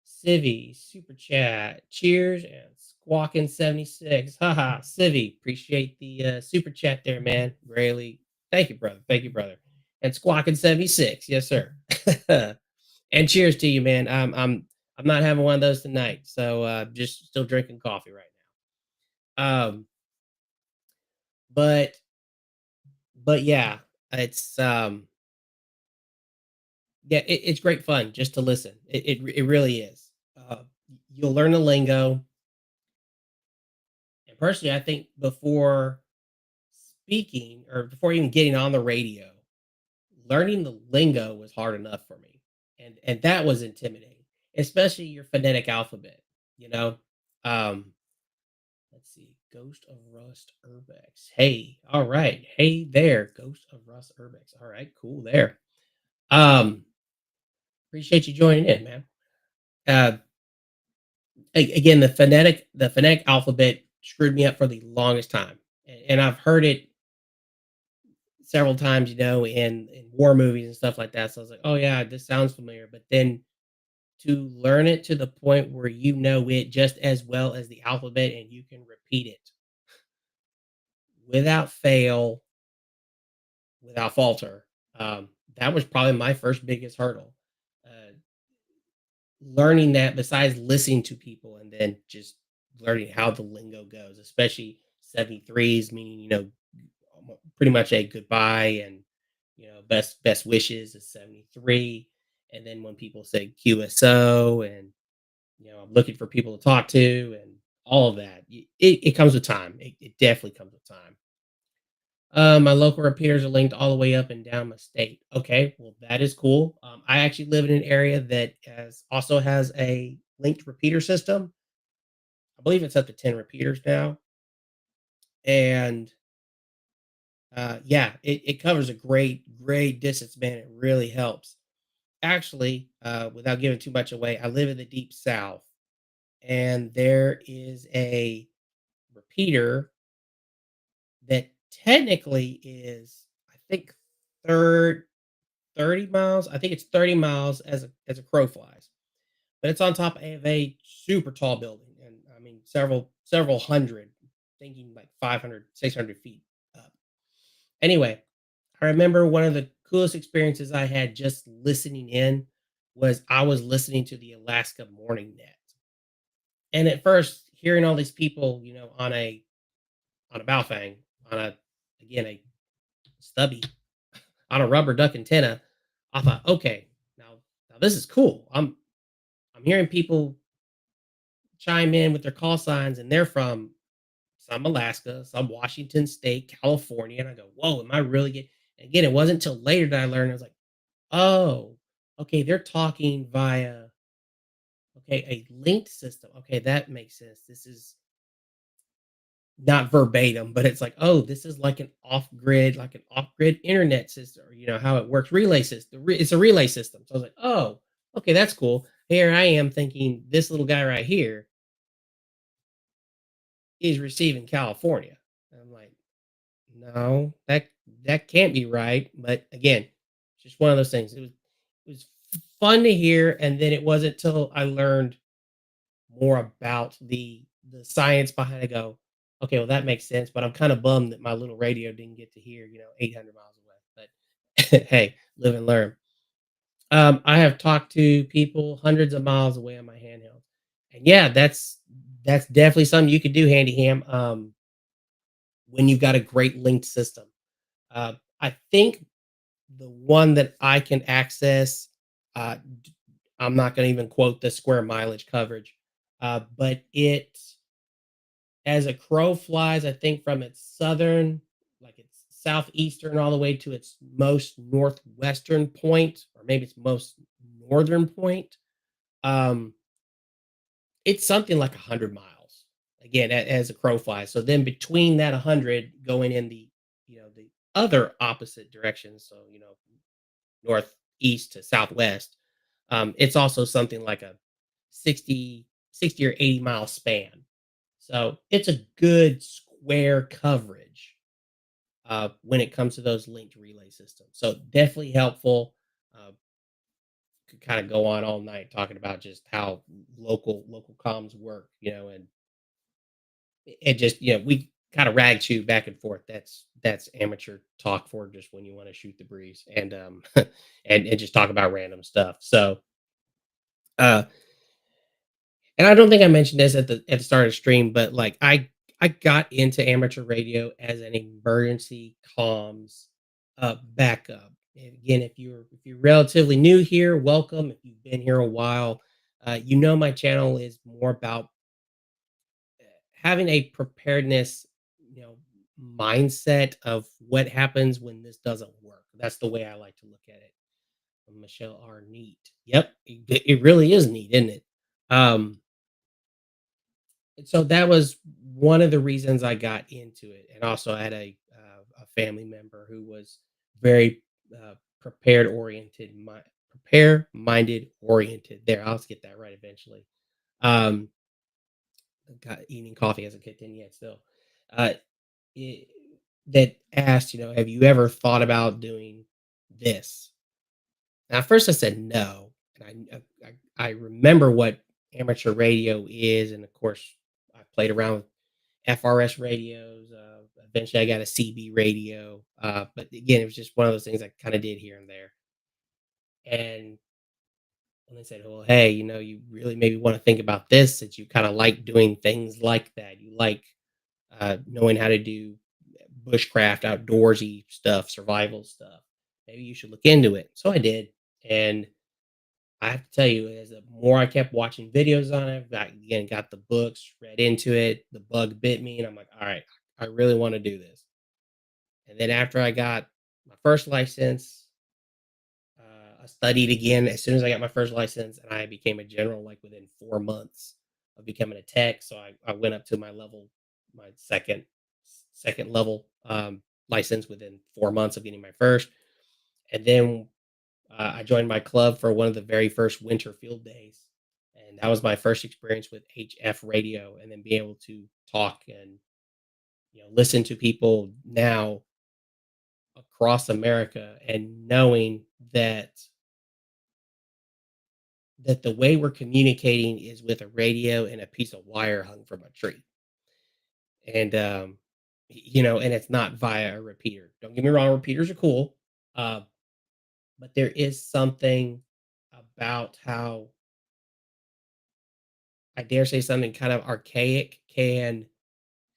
Civvy, super chat, cheers, and squawking 76. Haha, Civvy, appreciate the super chat there, man. Really, thank you, brother. Thank you, brother. And squawking 76, yes, sir. And cheers to you, man. I'm not having one of those tonight, so just still drinking coffee right now. But yeah, it's yeah, it's great fun just to listen. It really is. You'll learn the lingo. And personally, I think before speaking or before even getting on the radio, learning the lingo was hard enough for me. And that was intimidating, especially your phonetic alphabet, you know? Um, let's see. Ghost of Rust Urbex. Hey, all right. Hey there, Ghost of Rust Urbex. All right, cool there. Um, appreciate you joining in, man. Uh, again, the phonetic alphabet screwed me up for the longest time. And I've heard it several times, in war movies and stuff like that. So I was like, oh yeah, this sounds familiar. But then to learn it to the point where you know it just as well as the alphabet and you can repeat it without fail, without falter. That was probably my first biggest hurdle. Uh, learning that besides listening to people and then just learning how the lingo goes, especially 73s, meaning, pretty much a goodbye and, best wishes is 73. And then when people say QSO and, I'm looking for people to talk to and all of that, it comes with time. It definitely comes with time. My local repeaters are linked all the way up and down my state. Okay, well that is cool. I actually live in an area that also has a linked repeater system. I believe it's up to 10 repeaters now, and yeah, it covers a great distance, man. It really helps. Actually, without giving too much away, I live in the deep south, and there is a repeater that technically is, I think, third 30 miles. I think it's 30 miles as a crow flies. But it's on top of a super tall building. And I mean several hundred, thinking like 500, 600 feet up. Anyway, I remember one of the coolest experiences I had just listening in was I was listening to the Alaska Morning Net. And at first, hearing all these people, on a Baofeng, on a stubby, on a rubber duck antenna, I thought, okay, now this is cool. I'm hearing people chime in with their call signs, and they're from some Alaska, some Washington State, California, and I go, whoa, am I really getting? And again, it wasn't until later that I learned. I was like, oh, okay, they're talking via a linked system. Okay, that makes sense. This is not verbatim, but it's like, oh, this is like an off-grid internet system, or how it works, relay system. It's a relay system. So I was like, oh, okay, that's cool. Here I am thinking this little guy right here is receiving California. And I'm like, no, that can't be right. But again, just one of those things. It was fun to hear, and then it wasn't till I learned more about the science behind it. Go, okay, well that makes sense. But I'm kind of bummed that my little radio didn't get to hear, 800 miles away. But hey, live and learn. I have talked to people hundreds of miles away on my handheld, and yeah, that's definitely something you could do, handy ham. When you've got a great linked system. I think the one that I can access, I'm not going to even quote the square mileage coverage, but as a crow flies, I think from its southern, like its southeastern, all the way to its most northwestern point, or maybe its most northern point, um, it's something like 100 miles. again as a crow flies. So then between that 100 going in the other opposite direction, so northeast to southwest, it's also something like a 60 or 80-mile span. So it's a good square coverage when it comes to those linked relay systems. So definitely helpful. Uh, could kind of go on all night talking about just how local comms work, and just we kind of rag chew back and forth. That's amateur talk for just when you want to shoot the breeze and and just talk about random stuff. So uh and I don't think I mentioned this at the start of the stream, but like I got into amateur radio as an emergency comms backup. And again, if you're relatively new here, welcome. If you've been here a while, my channel is more about having a preparedness, you know, mindset of what happens when this doesn't work. That's the way I like to look at it. Michelle R. Neat. Yep, it really is neat, isn't it? Um, and so that was one of the reasons I got into it, and also I had a family member who was very prepare minded oriented. There, I'll get that right eventually. Um, got eating coffee hasn't kicked in yet. Still, uh, it, that asked, have you ever thought about doing this? And at first, I said no, and I remember what amateur radio is, and of course, I played around with FRS radios. Eventually, I got a CB radio, but again, it was just one of those things I kind of did here and there. And when they said, "Well, hey, you really maybe want to think about this, that you kind of like doing things like that. You like knowing how to do bushcraft, outdoorsy stuff, survival stuff. Maybe you should look into it." So I did, and I have to tell you, as the more I kept watching videos on it, got the books, read into it, the bug bit me, and I'm like, all right, I really want to do this. And then after I got my first license, I studied again as soon as I got my first license, and I became a general like within 4 months of becoming a tech. So I went up to my second level license within 4 months of getting my first, and then I joined my club for one of the very first winter field days, and that was my first experience with HF radio, and then being able to talk and listen to people now across America, and knowing that the way we're communicating is with a radio and a piece of wire hung from a tree, and and it's not via a repeater. Don't get me wrong, repeaters are cool, uh, but there is something about how, I dare say, something kind of archaic can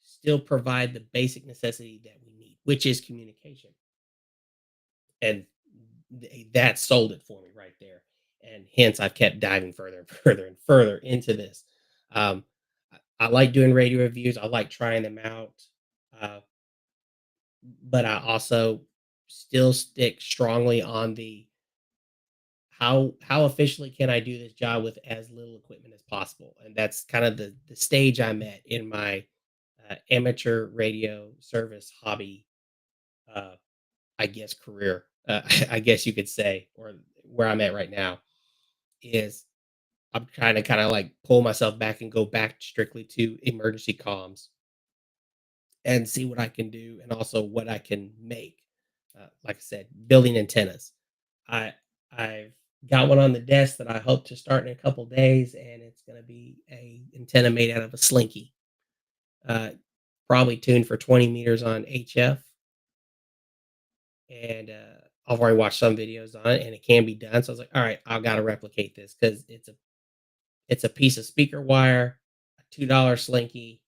still provide the basic necessity that we need, which is communication. And that sold it for me right there. And hence, I've kept diving further and further and further into this. Um, I like doing radio reviews. I like trying them out, uh, but I also still stick strongly on the how efficiently can I do this job with as little equipment as possible, and that's kind of the stage I'm at in my amateur radio service hobby, uh, I guess career, I guess you could say, or where I'm at right now is I'm trying to kind of like pull myself back and go back strictly to emergency comms and see what I can do and also what I can make. Like I said, building antennas. I I've got one on the desk that I hope to start in a couple days, and it's going to be a antenna made out of a slinky, uh, probably tuned for 20 meters on HF, and I've already watched some videos on it, and it can be done. So I was like, all right, I've got to replicate this because it's a piece of speaker wire, a $2 slinky,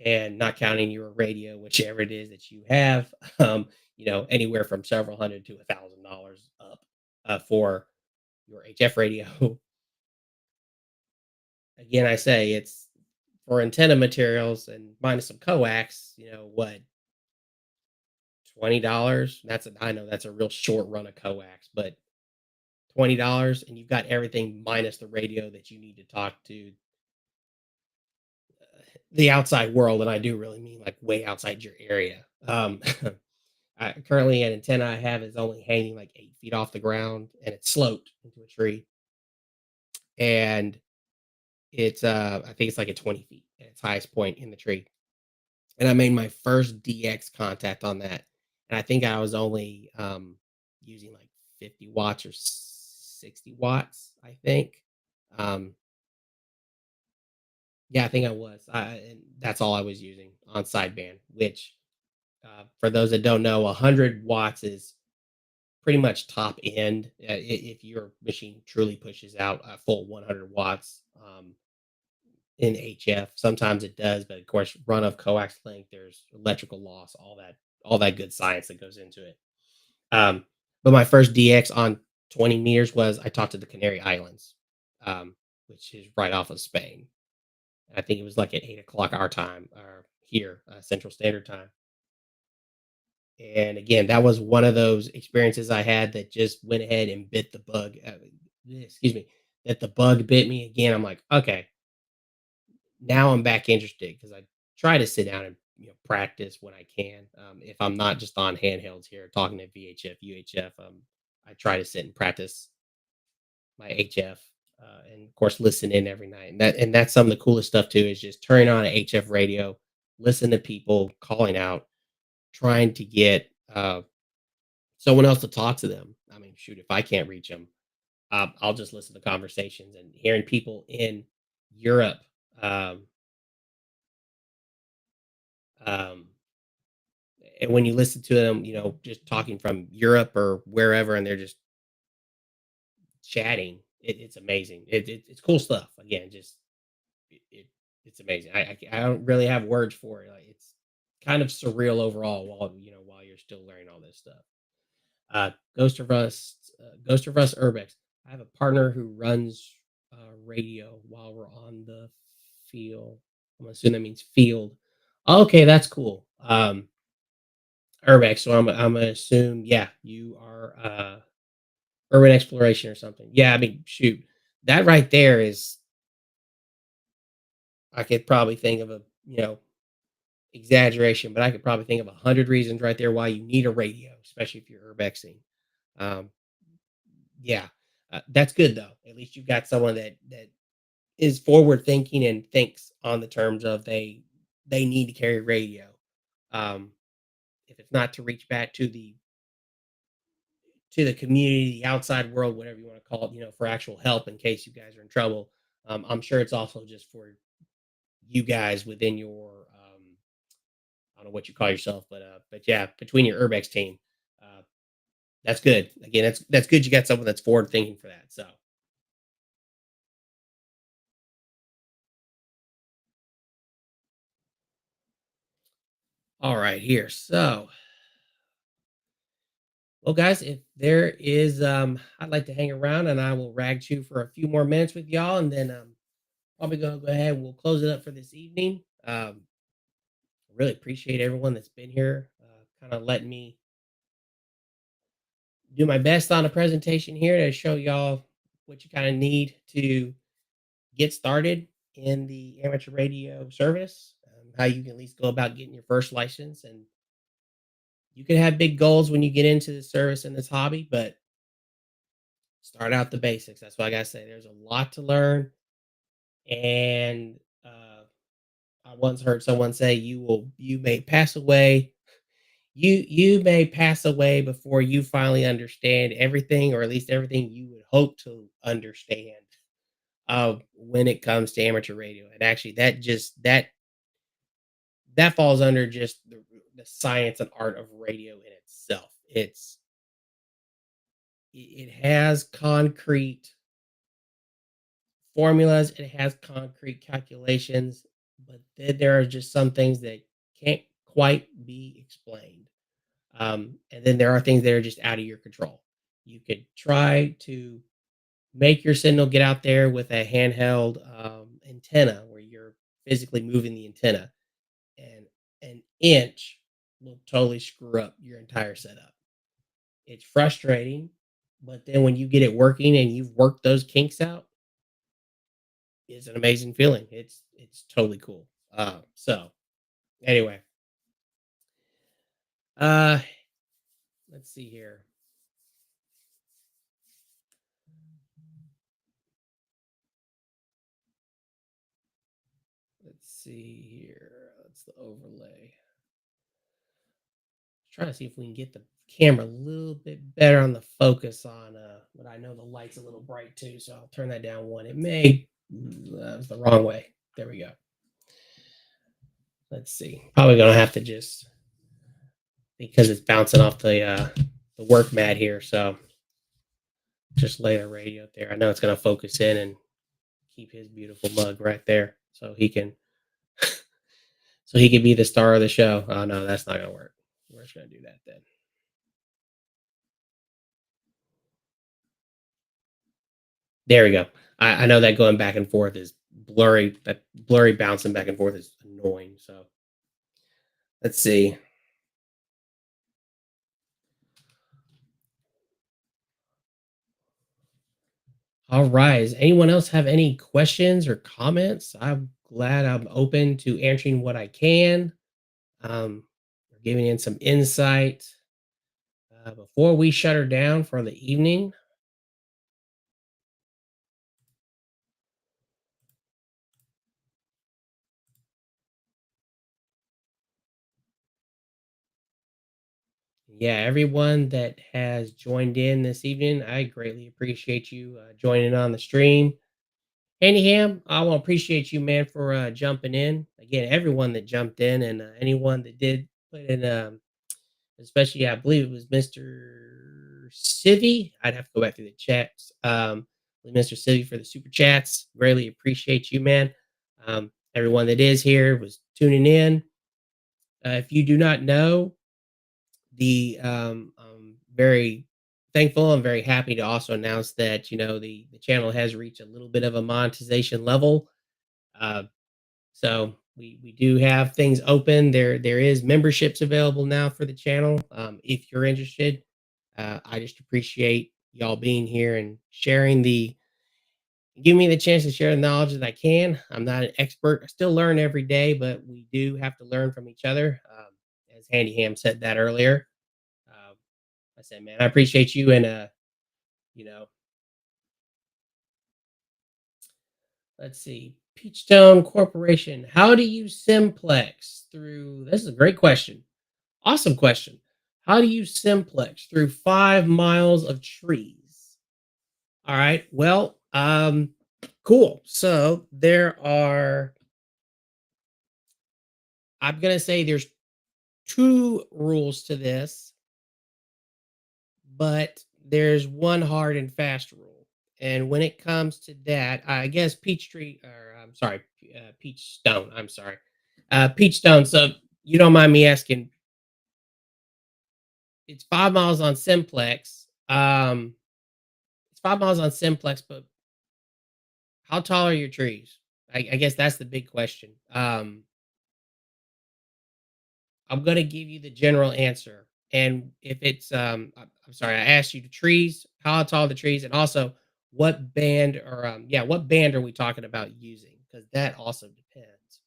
and not counting your radio, whichever it is that you have, anywhere from several hundred to $1,000 up for your HF radio. Again, I say it's for antenna materials and minus some coax, what, $20? I know that's a real short run of coax, but $20 and you've got everything minus the radio that you need to talk to. the outside world, and I do really mean like way outside your area. Currently, an antenna I have is only hanging like 8 feet off the ground, and it's sloped into a tree, and it's I think it's like at 20 feet at its highest point in the tree. And I made my first DX contact on that, and I think I was only using like 50 watts or 60 watts. I think. Um, yeah, I think I was. And that's all I was using on sideband, which for those that don't know, 100 watts is pretty much top end. If your machine truly pushes out a full 100 watts in HF, sometimes it does, but of course, run of coax length, there's electrical loss, all that good science that goes into it. Um, but my first DX on 20 meters was I talked to the Canary Islands, um, which is right off of Spain. I think it was like at 8 o'clock our time, or here, Central Standard Time. And again, that was one of those experiences I had that just went ahead and bit the bug. Excuse me, that the bug bit me again. I'm like, okay, now I'm back interested because I try to sit down and practice when I can. If I'm not just on handhelds here talking to VHF, UHF, I try to sit and practice my HF, and of course listen in every night. And that's some of the coolest stuff too is just turning on an HF radio, listen to people calling out, trying to get someone else to talk to them. I mean, shoot, if I can't reach them, I'll just listen to conversations and hearing people in Europe. Um, um, and when you listen to them, just talking from Europe or wherever, and they're just chatting, it's amazing. It's cool stuff. Again, just it's amazing. I don't really have words for it. Like it's kind of surreal overall while you're still learning all this stuff. Ghost of Us Urbex. I have a partner who runs radio while we're on the field. I'm assuming that means field. Okay, that's cool. Urbex. So I'm gonna assume, yeah, you are urban exploration or something. Yeah, I mean, shoot, that right there is. I could probably think of a exaggeration, but I could probably think of 100 reasons right there why you need a radio, especially if you're urbexing. Um, yeah, that's good though. At least you've got someone that is forward thinking and thinks on the terms of they need to carry radio. Um, if it's not to reach back to the community, the outside world, whatever you want to call it, for actual help in case you guys are in trouble. I'm sure it's also just for you guys within your I don't know what you call yourself, but yeah, between your urbex team, uh, that's good. Again, that's good. You got someone that's forward thinking for that. So, all right, here. So, well, guys, if there is, I'd like to hang around and I will rag chew for a few more minutes with y'all, and then probably gonna go ahead and we'll close it up for this evening. Really appreciate everyone that's been here, kind of letting me do my best on a presentation here to show y'all what you kind of need to get started in the amateur radio service, how you can at least go about getting your first license. And you can have big goals when you get into the service and this hobby, but start out the basics. That's what I got to say. There's a lot to learn. And I once heard someone say, you may pass away. You may pass away before you finally understand everything, or at least everything you would hope to understand when it comes to amateur radio. And actually, that falls under just the science and art of radio in itself. It has concrete formulas, it has concrete calculations, but then there are just some things that can't quite be explained. And then there are things that are just out of your control. You could try to make your signal get out there with a handheld antenna where you're physically moving the antenna, and an inch will totally screw up your entire setup. It's frustrating, but then when you get it working and you've worked those kinks out, it's an amazing feeling. It's totally cool. So anyway, uh, let's see here. Let's see here. That's the overlay. Trying to see if we can get the camera a little bit better on the focus on but I know the light's a little bright too, so I'll turn that down one. It may that was the wrong way. There we go. Let's see. Probably gonna have to just because it's bouncing off the work mat here, so just lay the radio up there. I know it's gonna focus in and keep his beautiful mug right there so he can so he can be the star of the show. Oh no, that's not gonna work. We're just gonna do that then. There we go. I know that going back and forth is blurry. That blurry bouncing back and forth is annoying. So let's see. All right. Does anyone else have any questions or comments? I'm glad I'm open to answering what I can. Giving in some insight before we shut her down for the evening. Yeah, everyone that has joined in this evening, I greatly appreciate you joining on the stream. Ham, I want to appreciate you, man, for jumping in. Again, everyone that jumped in and anyone that did put in, especially I believe it was Mr. Civi. I'd have to go back through the chats. Mr. Civi for the super chats. Greatly appreciate you, man. Everyone that is here was tuning in. If you do not know, I'm very thankful and very happy to also announce that the channel has reached a little bit of a monetization level. Uh, so we do have things open. There is memberships available now for the channel. If you're interested, I just appreciate y'all being here and sharing give me the chance to share the knowledge that I can. I'm not an expert. I still learn every day, but we do have to learn from each other. As Handy Ham said that earlier. Um, I said, man, I appreciate you and you know, let's see. Peachstone Corporation. How do you simplex through this is a great question. Awesome question. How do you simplex through 5 miles of trees? All right. Well, cool. So I'm gonna say there's two rules to this, but there's one hard and fast rule. And when it comes to that, I guess Peachtree, or I'm sorry, Peach Stone. I'm sorry, Peach Stone. So you don't mind me asking, it's 5 miles on Simplex. It's 5 miles on Simplex, but how tall are your trees? I guess that's the big question. I'm gonna give you the general answer, and if it's I'm sorry, I asked you the trees, how tall are the trees, and also what band or yeah, what band are we talking about using? Because that also depends.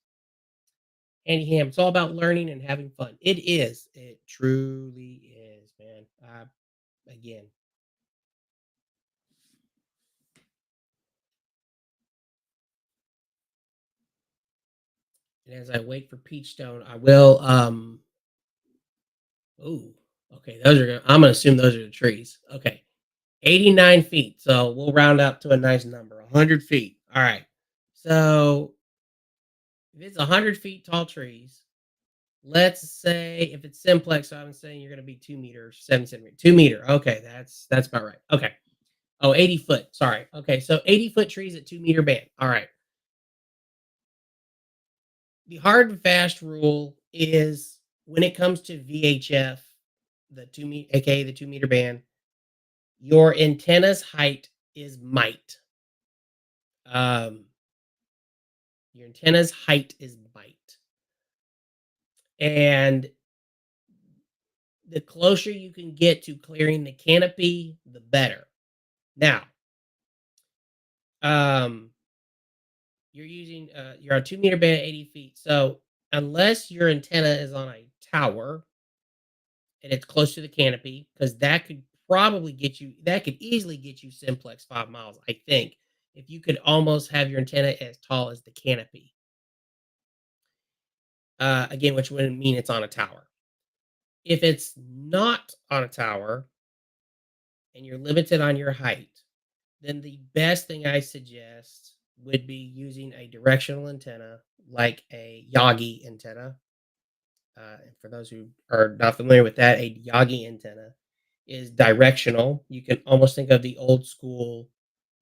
Anyhow, it's all about learning and having fun. It is. It truly is, man. Again, and as I wait for Peachstone, I will. Oh, okay. I'm gonna assume those are the trees. Okay, 89 feet. So we'll round up to a nice number. 100 feet. All right. So if it's 100 feet tall trees, let's say if it's simplex, so I'm saying you're gonna be 2 meters, 7 centimeters, 2 meter. Okay, that's about right. Okay. Oh, 80 foot. Sorry. Okay, so 80-foot trees at 2 meter band. All right. The hard and fast rule is when it comes to VHF, the 2 meter, aka the 2 meter band, your antenna's height is might. Um, your antenna's height is might. And the closer you can get to clearing the canopy, the better. Now, um, you're on 2 meter band at 80 feet. So unless your antenna is on a tower and it's close to the canopy, because that could easily get you simplex 5 miles, I think, if you could almost have your antenna as tall as the canopy. Again, which wouldn't mean it's on a tower. If it's not on a tower and you're limited on your height, then the best thing I suggest would be using a directional antenna like a Yagi antenna. And for those who are not familiar with that, a Yagi antenna is directional. You can almost think of the old school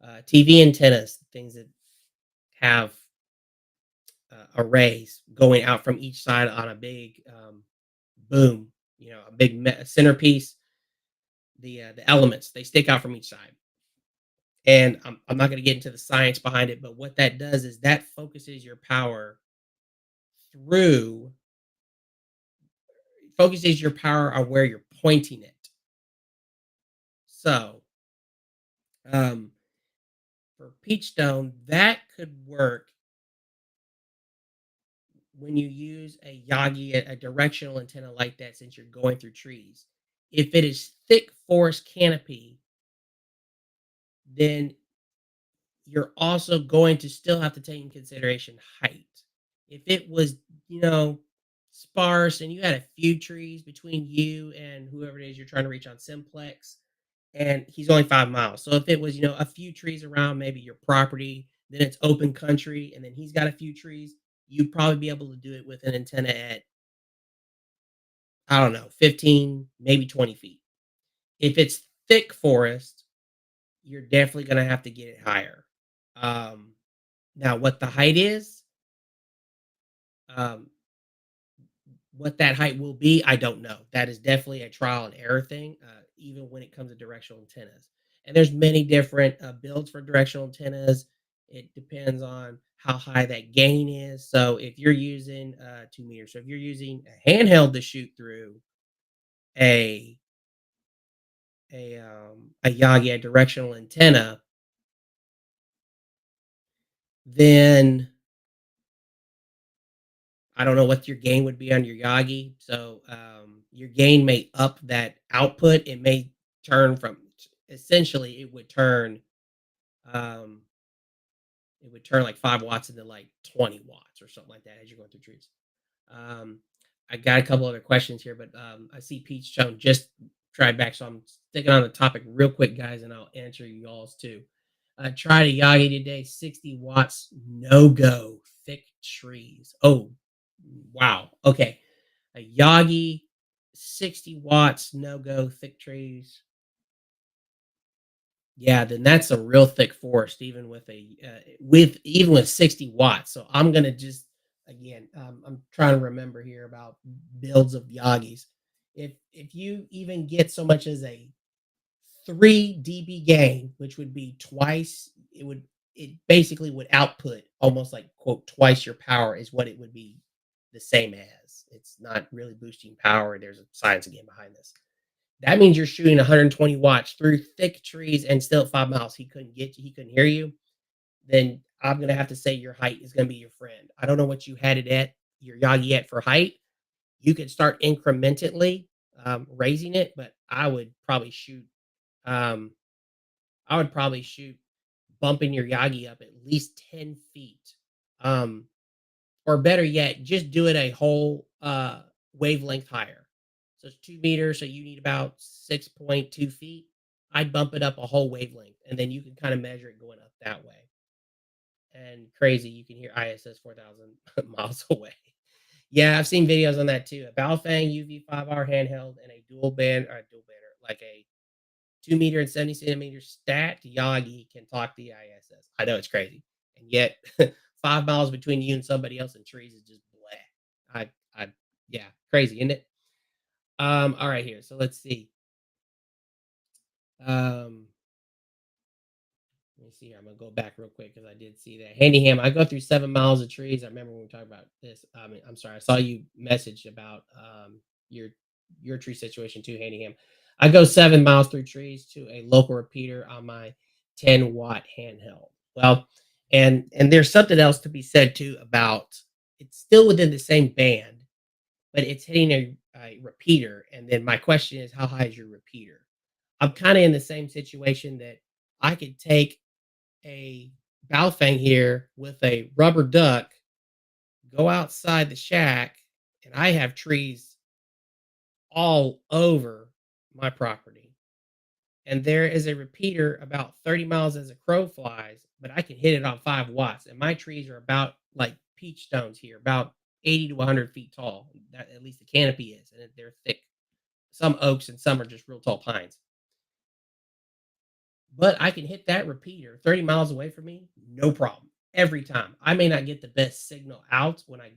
TV antennas, things that have arrays going out from each side on a big boom, a big centerpiece. The elements they stick out from each side, and I'm not going to get into the science behind it, but what that does is that focuses your power through focuses your power on where you're pointing it. So um, for Peachstone, that could work when you use a Yagi, a directional antenna like that, since you're going through trees. If it is thick forest canopy, then you're also going to still have to take in consideration height. If it was, you know, sparse and you had a few trees between you and whoever it is you're trying to reach on simplex, and he's only 5 miles. So if it was, a few trees around maybe your property, then it's open country, and then he's got a few trees, you'd probably be able to do it with an antenna at, I don't know, 15, maybe 20 feet. If it's thick forest, you're definitely going to have to get it higher. Um, Now, um, what that height will be, I don't know. That is definitely a trial and error thing, even when it comes to directional antennas. And there's many different builds for directional antennas. It depends on how high that gain is. So if you're using 2 meters, so if you're using a handheld to shoot through a a Yagi, a directional antenna, then I don't know what your gain would be on your Yagi. So your gain may up that output. It may turn from essentially um, it would turn like 5 watts into like 20 watts or something like that as you're going through trees. Um, I got a couple other questions here, but I see Peach Stone just tried back, so I'm sticking on the topic real quick, guys, and I'll answer you all's too. Tried a Yagi today, 60 watts, no go, thick trees. Oh, wow. Okay. A Yagi, 60 watts, no go, thick trees. Yeah, then that's a real thick forest, even with 60 watts. So I'm gonna just again, I'm trying to remember here about builds of Yagis. If you even get so much as a 3 dB gain, which would be twice, it basically would output almost like quote twice your power is what it would be the same as. It's not really boosting power. There's a science again behind this. That means you're shooting 120 watts through thick trees and still at 5 miles. He couldn't get you. He couldn't hear you. Then I'm gonna have to say your height is gonna be your friend. I don't know what you had it at your Yagi at for height. You could start incrementally raising it, but Um, I would probably shoot bumping your Yagi up at least 10 feet. Um, or better yet, just do it a whole wavelength higher. So it's 2 meters, so you need about 6.2 feet. I'd bump it up a whole wavelength, and then you can kind of measure it going up that way. And crazy, you can hear ISS 4,000 miles away. Yeah, I've seen videos on that too. A Baofeng UV5R handheld and a dual banner, like a 2 meter and 70 centimeter stacked Yagi can talk the ISS. I know it's crazy. And yet 5 miles between you and somebody else in trees is just blah. Yeah, crazy, isn't it? All right here. So let's see. Um, Let me see here. I'm gonna go back real quick because I did see that. Handy Ham, I go through 7 miles of trees. I remember when we talked about this. I mean, I'm sorry, I saw you message about your your tree situation too, Handy Ham. I go 7 miles through trees to a local repeater on my 10-watt handheld. Well, And there's something else to be said too about it's still within the same band, but it's hitting a repeater. And then my question is, how high is your repeater? I'm kind of in the same situation that I could take a Baofeng here with a rubber duck, go outside the shack, and I have trees all over my property. And there is a repeater about 30 miles as a crow flies, but I can hit it on 5 watts. And my trees are about like peach stones here, about 80 to 100 feet tall. That, at least the canopy is, and they're thick. Some oaks and some are just real tall pines. But I can hit that repeater 30 miles away from me, no problem. Every time. I may not get the best signal out when I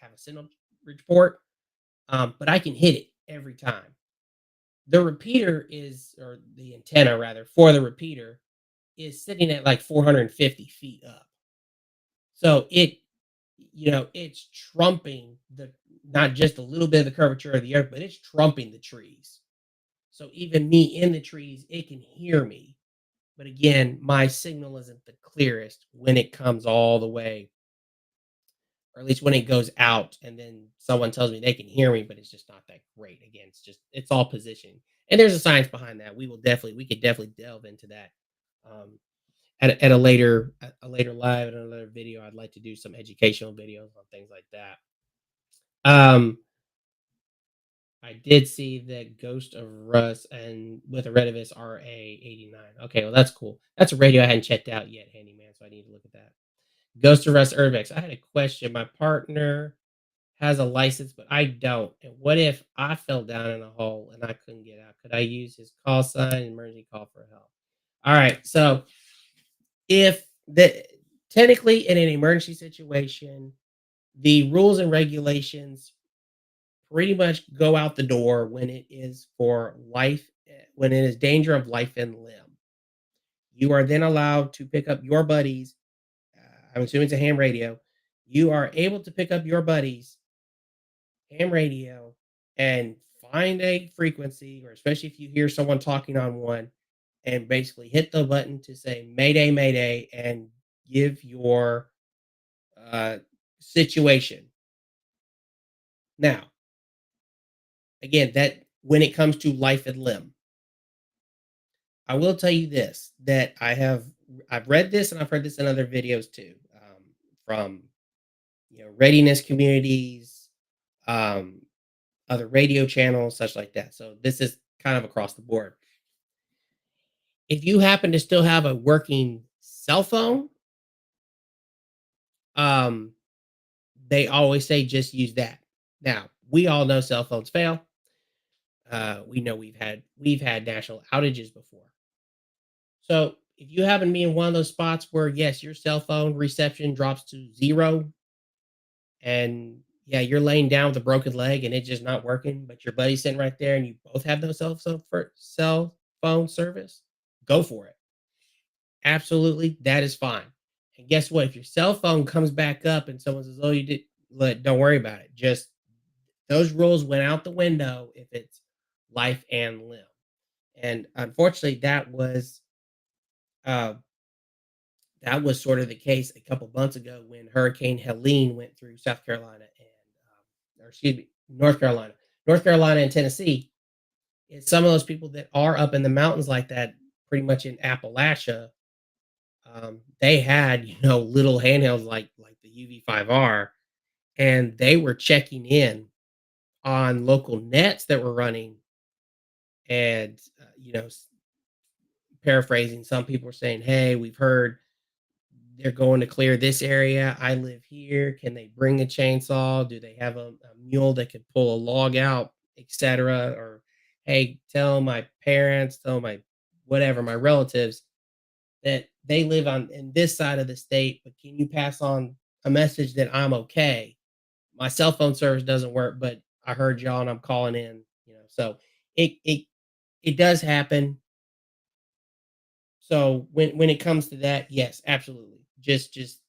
have a signal report, but I can hit it every time. The repeater is, or the antenna rather, for the repeater is sitting at like 450 feet up. So it's trumping the not just a little bit of the curvature of the earth, but it's trumping the trees. So even me in the trees, it can hear me. But again, my signal isn't the clearest when it comes all the way, or at least when it goes out, and then someone tells me they can hear me, but it's just not that great. Again, it's all positioning, and there's a science behind that. We could definitely delve into that um, at a later live and another video. I'd like to do some educational videos on things like that. Um, I did see that Ghost of Russ and with a Redivis RA89. Okay, well that's cool. That's a radio I hadn't checked out yet, handyman. So I need to look at that. Ghost of Russ Urbex. I had a question. My partner has a license, but I don't. And what if I fell down in a hole and I couldn't get out? Could I use his call sign, emergency call for help? All right. So if the technically in an emergency situation, the rules and regulations pretty much go out the door when it is for life, when it is danger of life and limb. You are then allowed to pick up your buddies. I'm assuming it's a ham radio. You are able to pick up your buddies ham radio and find a frequency, or especially if you hear someone talking on one, and basically hit the button to say Mayday, Mayday, and give your uh, situation. Now, again, that when it comes to life and limb, I will tell you this: that I've read this and I've heard this in other videos too, from readiness communities, um, other radio channels, such like that. So this is kind of across the board. If you happen to still have a working cell phone, um, they always say just use that. Now, we all know cell phones fail. We know we've had national outages before. So if you happen to be in one of those spots where yes, your cell phone reception drops to zero, and yeah, you're laying down with a broken leg and it's just not working, but your buddy's sitting right there and you both have no cell phone service, go for it. Absolutely, that is fine. And guess what? If your cell phone comes back up and someone says, "Oh, you did," don't worry about it. Just those rules went out the window if it's life and limb. And unfortunately, uh, that was sort of the case a couple months ago when Hurricane Helene went through South Carolina or excuse me, North Carolina and Tennessee. And some of those people that are up in the mountains like that, pretty much in Appalachia, they had little handhelds like the UV5R, and they were checking in on local nets that were running, and paraphrasing, some people were saying, "Hey, we've heard they're going to clear this area. I live here. Can they bring a chainsaw? Do they have a mule that could pull a log out, etc.? Or hey, tell my parents, tell my whatever, my relatives that they live on in this side of the state, but can you pass on a message that I'm okay? My cell phone service doesn't work, but I heard y'all and I'm calling in, So it does happen. So when it comes to that, yes, absolutely. Just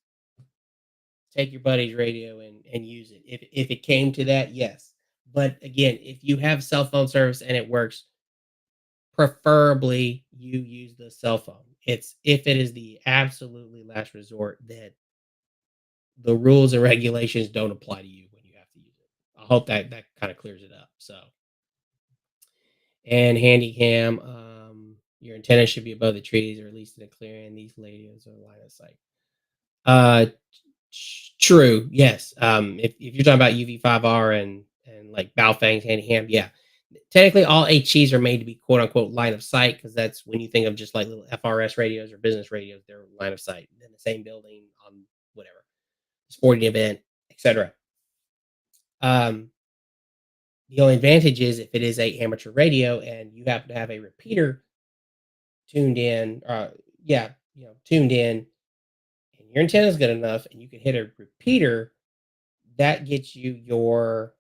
take your buddy's radio and use it. If it came to that, yes. But again, if you have cell phone service and it works, preferably you use the cell phone. It's if it is the absolutely last resort that the rules and regulations don't apply to you when you have to use it. I hope that that kind of clears it up. So, and handy cam, your antenna should be above the trees or at least in a clearing. These radios are line of sight. Uh, True. Yes. If you're talking about UV5R and like Baofangs, handy cam, yeah. Technically, all HEs are made to be quote unquote line of sight because that's when you think of just like little FRS radios or business radios, they're line of sight in the same building on whatever sporting event, etc. Um, the only advantage is if it is a amateur radio and you happen to have a repeater tuned in, yeah, tuned in, and your antenna is good enough, and you can hit a repeater, that gets you your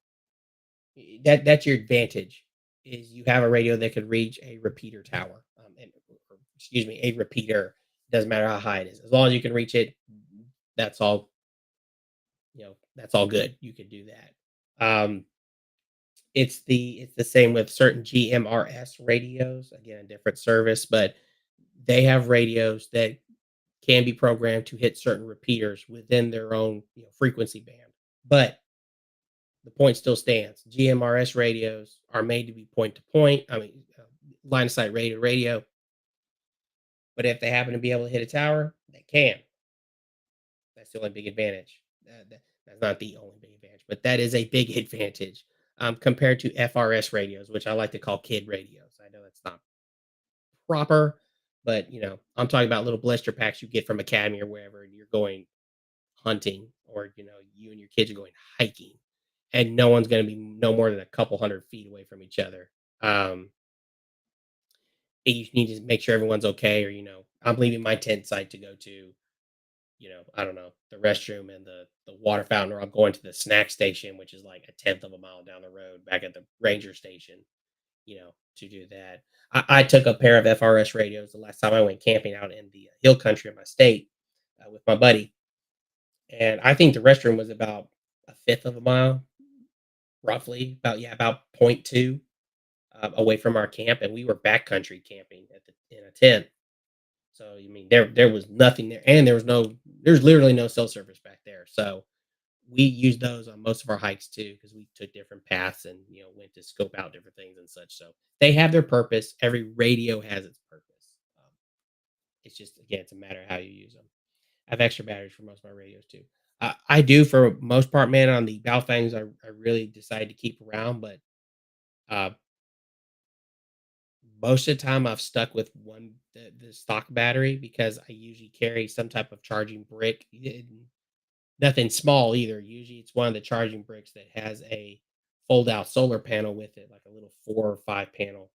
that's your advantage. Is you have a radio that could reach a repeater tower, or, excuse me, a repeater. Doesn't matter how high it is, as long as you can reach it. That's all. That's all good. You can do that. It's the same with certain GMRS radios. Again, a different service, but they have radios that can be programmed to hit certain repeaters within their own frequency band. But the point still stands. GMRS radios are made to be point to point. I mean, line of sight radio to radio. But if they happen to be able to hit a tower, they can. That's the only big advantage. That's not the only big advantage, but that is a big advantage compared to FRS radios, which I like to call kid radios. I know that's not proper, but I'm talking about little blister packs you get from Academy or wherever, and you're going hunting, or you and your kids are going hiking, and no one's going to be no more than a couple 100 feet away from each other. Um, and you need to make sure everyone's okay, or I'm leaving my tent site to go to I don't know, the restroom and the water fountain, or I'm going to the snack station, which is like a tenth of a mile down the road back at the ranger station, to do that. I took a pair of FRS radios the last time I went camping out in the hill country of my state with my buddy, and I think the restroom was about a fifth of a mile, roughly, about yeah, about point 0.2 away from our camp, and we were backcountry camping in a tent. So you mean there was nothing there, and there's literally no cell service back there. So we used those on most of our hikes too, because we took different paths and went to scope out different things and such. So they have their purpose. Every radio has its purpose. It's just again, it's a matter of how you use them. I have extra batteries for most of my radios too. I do for most part, man. On the Baofangs, I really decided to keep around, but uh, most of the time I've stuck with the stock battery because I usually carry some type of charging brick. Nothing small either. Usually it's one of the charging bricks that has a fold out solar panel with it, like a little 4 or 5 panel.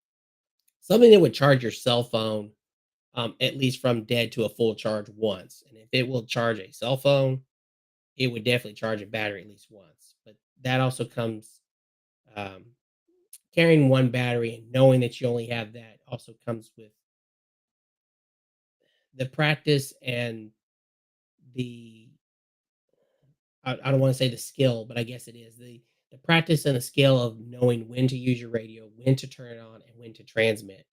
Something that would charge your cell phone at least from dead to a full charge once. And if it will charge a cell phone, it would definitely charge a battery at least once. But that also comes um, carrying one battery and knowing that you only have that also comes with the practice and the I don't want to say the skill, but I guess it is the practice and the skill of knowing when to use your radio, when to turn it on, and when to transmit.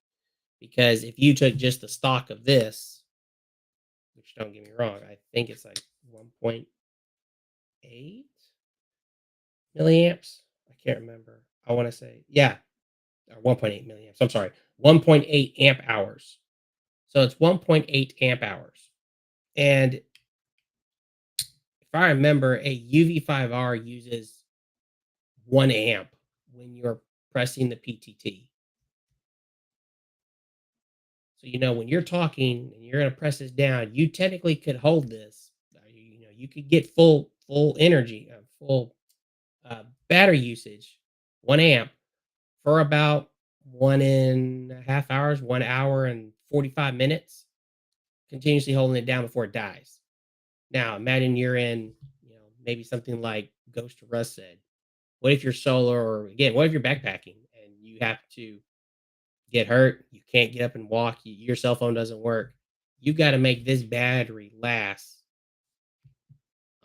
Because if you took just the stock of this, which don't get me wrong, I think it's like 1.8 milliamps. I can't remember. I want to say yeah, or 1.8 milliamps. I'm sorry, 1.8 amp hours. So it's 1.8 amp hours. And if I remember, a UV5R uses 1 amp when you're pressing the PTT. So, when you're talking and you're going to press this down, you technically could hold this. You could get full energy, full battery usage, 1 amp for about 1.5 hours, 1 hour and 45 minutes, continuously holding it down before it dies. Now, imagine you're in, maybe something like Ghost of Russ said. What if you're solo, or again, what if you're backpacking and you have to get hurt? You can't get up and walk. Your cell phone doesn't work. You got to make this battery last,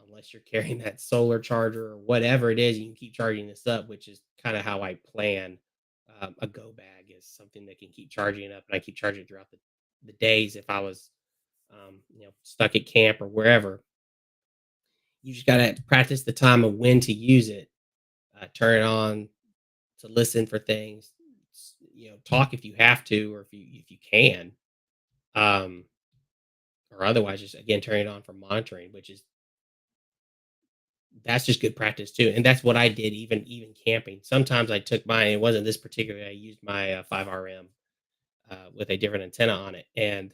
unless you're carrying that solar charger or whatever it is. You can keep charging this up, which is kind of how I plan a go bag is something that can keep charging it up, and I keep charging it throughout the the days if I was, stuck at camp or wherever. You just gotta practice the time of when to use it. Turn it on to listen for things. Talk if you have to, or if you can, um, or otherwise, just again turn it on for monitoring, which is that's just good practice too. And that's what I did, even camping. Sometimes I took my it wasn't this particular. I used my 5RM with a different antenna on it, and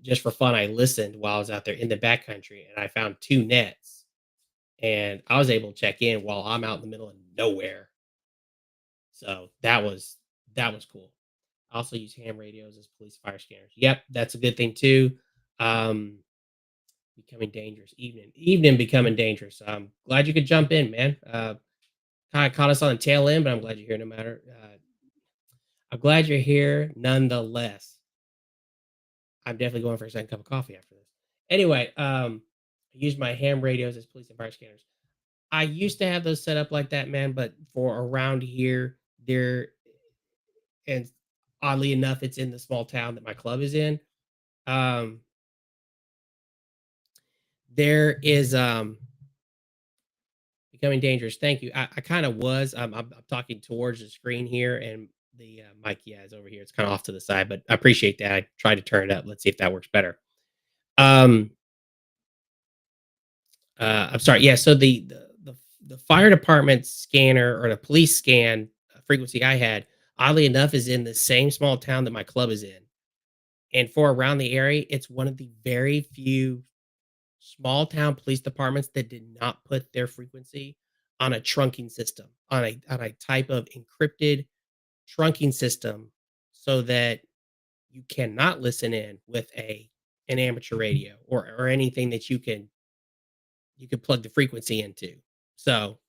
just for fun, I listened while I was out there in the backcountry, and I found two nets, and I was able to check in while I'm out in the middle of nowhere. So that was cool. I also use ham radios as police fire scanners. Yep, that's a good thing too. Um, becoming dangerous. Evening becoming dangerous. I'm glad you could jump in, man. Kind of caught us on the tail end, but I'm glad you're here no matter. I'm glad you're here nonetheless. I'm definitely going for a second cup of coffee after this. Anyway, I use my ham radios as police and fire scanners. I used to have those set up like that, man, but for around here, there and oddly enough, it's in the small town that my club is in. Um, there is becoming dangerous. Thank you. I kind of was. I'm talking towards the screen here, and the mic, yeah, is over here. It's kind of off to the side, but I appreciate that. I tried to turn it up. Let's see if that works better. Um, I'm sorry. Yeah. So the fire department scanner or the police scan frequency I had, oddly enough, is in the same small town that my club is in. And for around the area, it's one of the very few small town police departments that did not put their frequency on a trunking system, on a type of encrypted trunking system so that you cannot listen in with an amateur radio or anything that you can plug the frequency into. So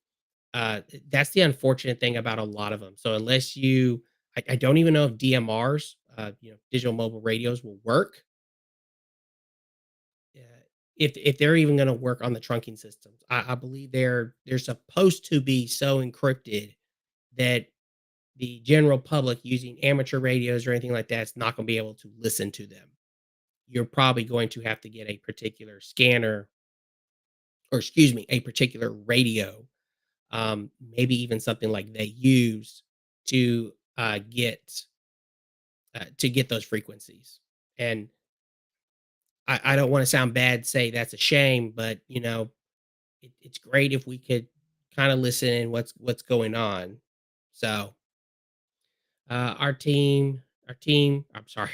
that's the unfortunate thing about a lot of them. So unless I don't even know if DMRs, digital mobile radios, will work. uh, if they're even going to work on the trunking systems. I believe they're supposed to be so encrypted that the general public using amateur radios or anything like that is not going to be able to listen to them. You're probably going to have to get a particular scanner, or excuse me, a particular radio, maybe even something like they use to get those frequencies. And I don't want to sound bad, say that's a shame, but it's great if we could kind of listen in what's going on. So I'm sorry,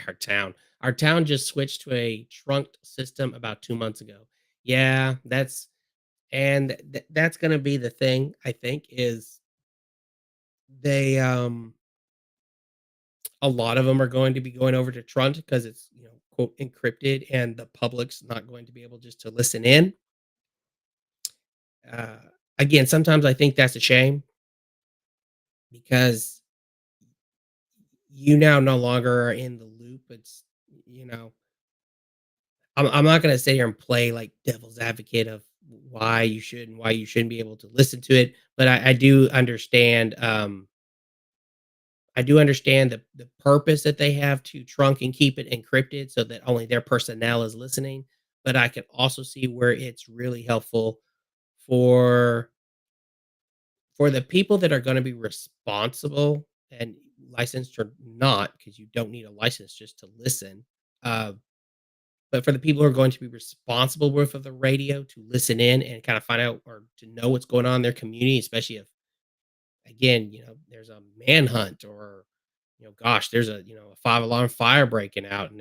our town just switched to a trunked system about 2 months ago. Yeah, that's going to be the thing. I think is they a lot of them are going to be going over to trunked because it's quote encrypted and the public's not going to be able just to listen in. Uh, Again, sometimes I think that's a shame because you now no longer are in the loop. It's you know, I'm not gonna sit here and play like devil's advocate of why you should and why you shouldn't be able to listen to it, but I do understand. I do understand the purpose that they have to trunk and keep it encrypted so that only their personnel is listening. But I can also see where it's really helpful for the people that are going to be responsible and licensed or not, because you don't need a license just to listen. Uh, but for the people who are going to be responsible with the radio to listen in and kind of find out or to know what's going on in their community, especially if, again, there's a manhunt or, gosh, there's a 5 alarm fire breaking out and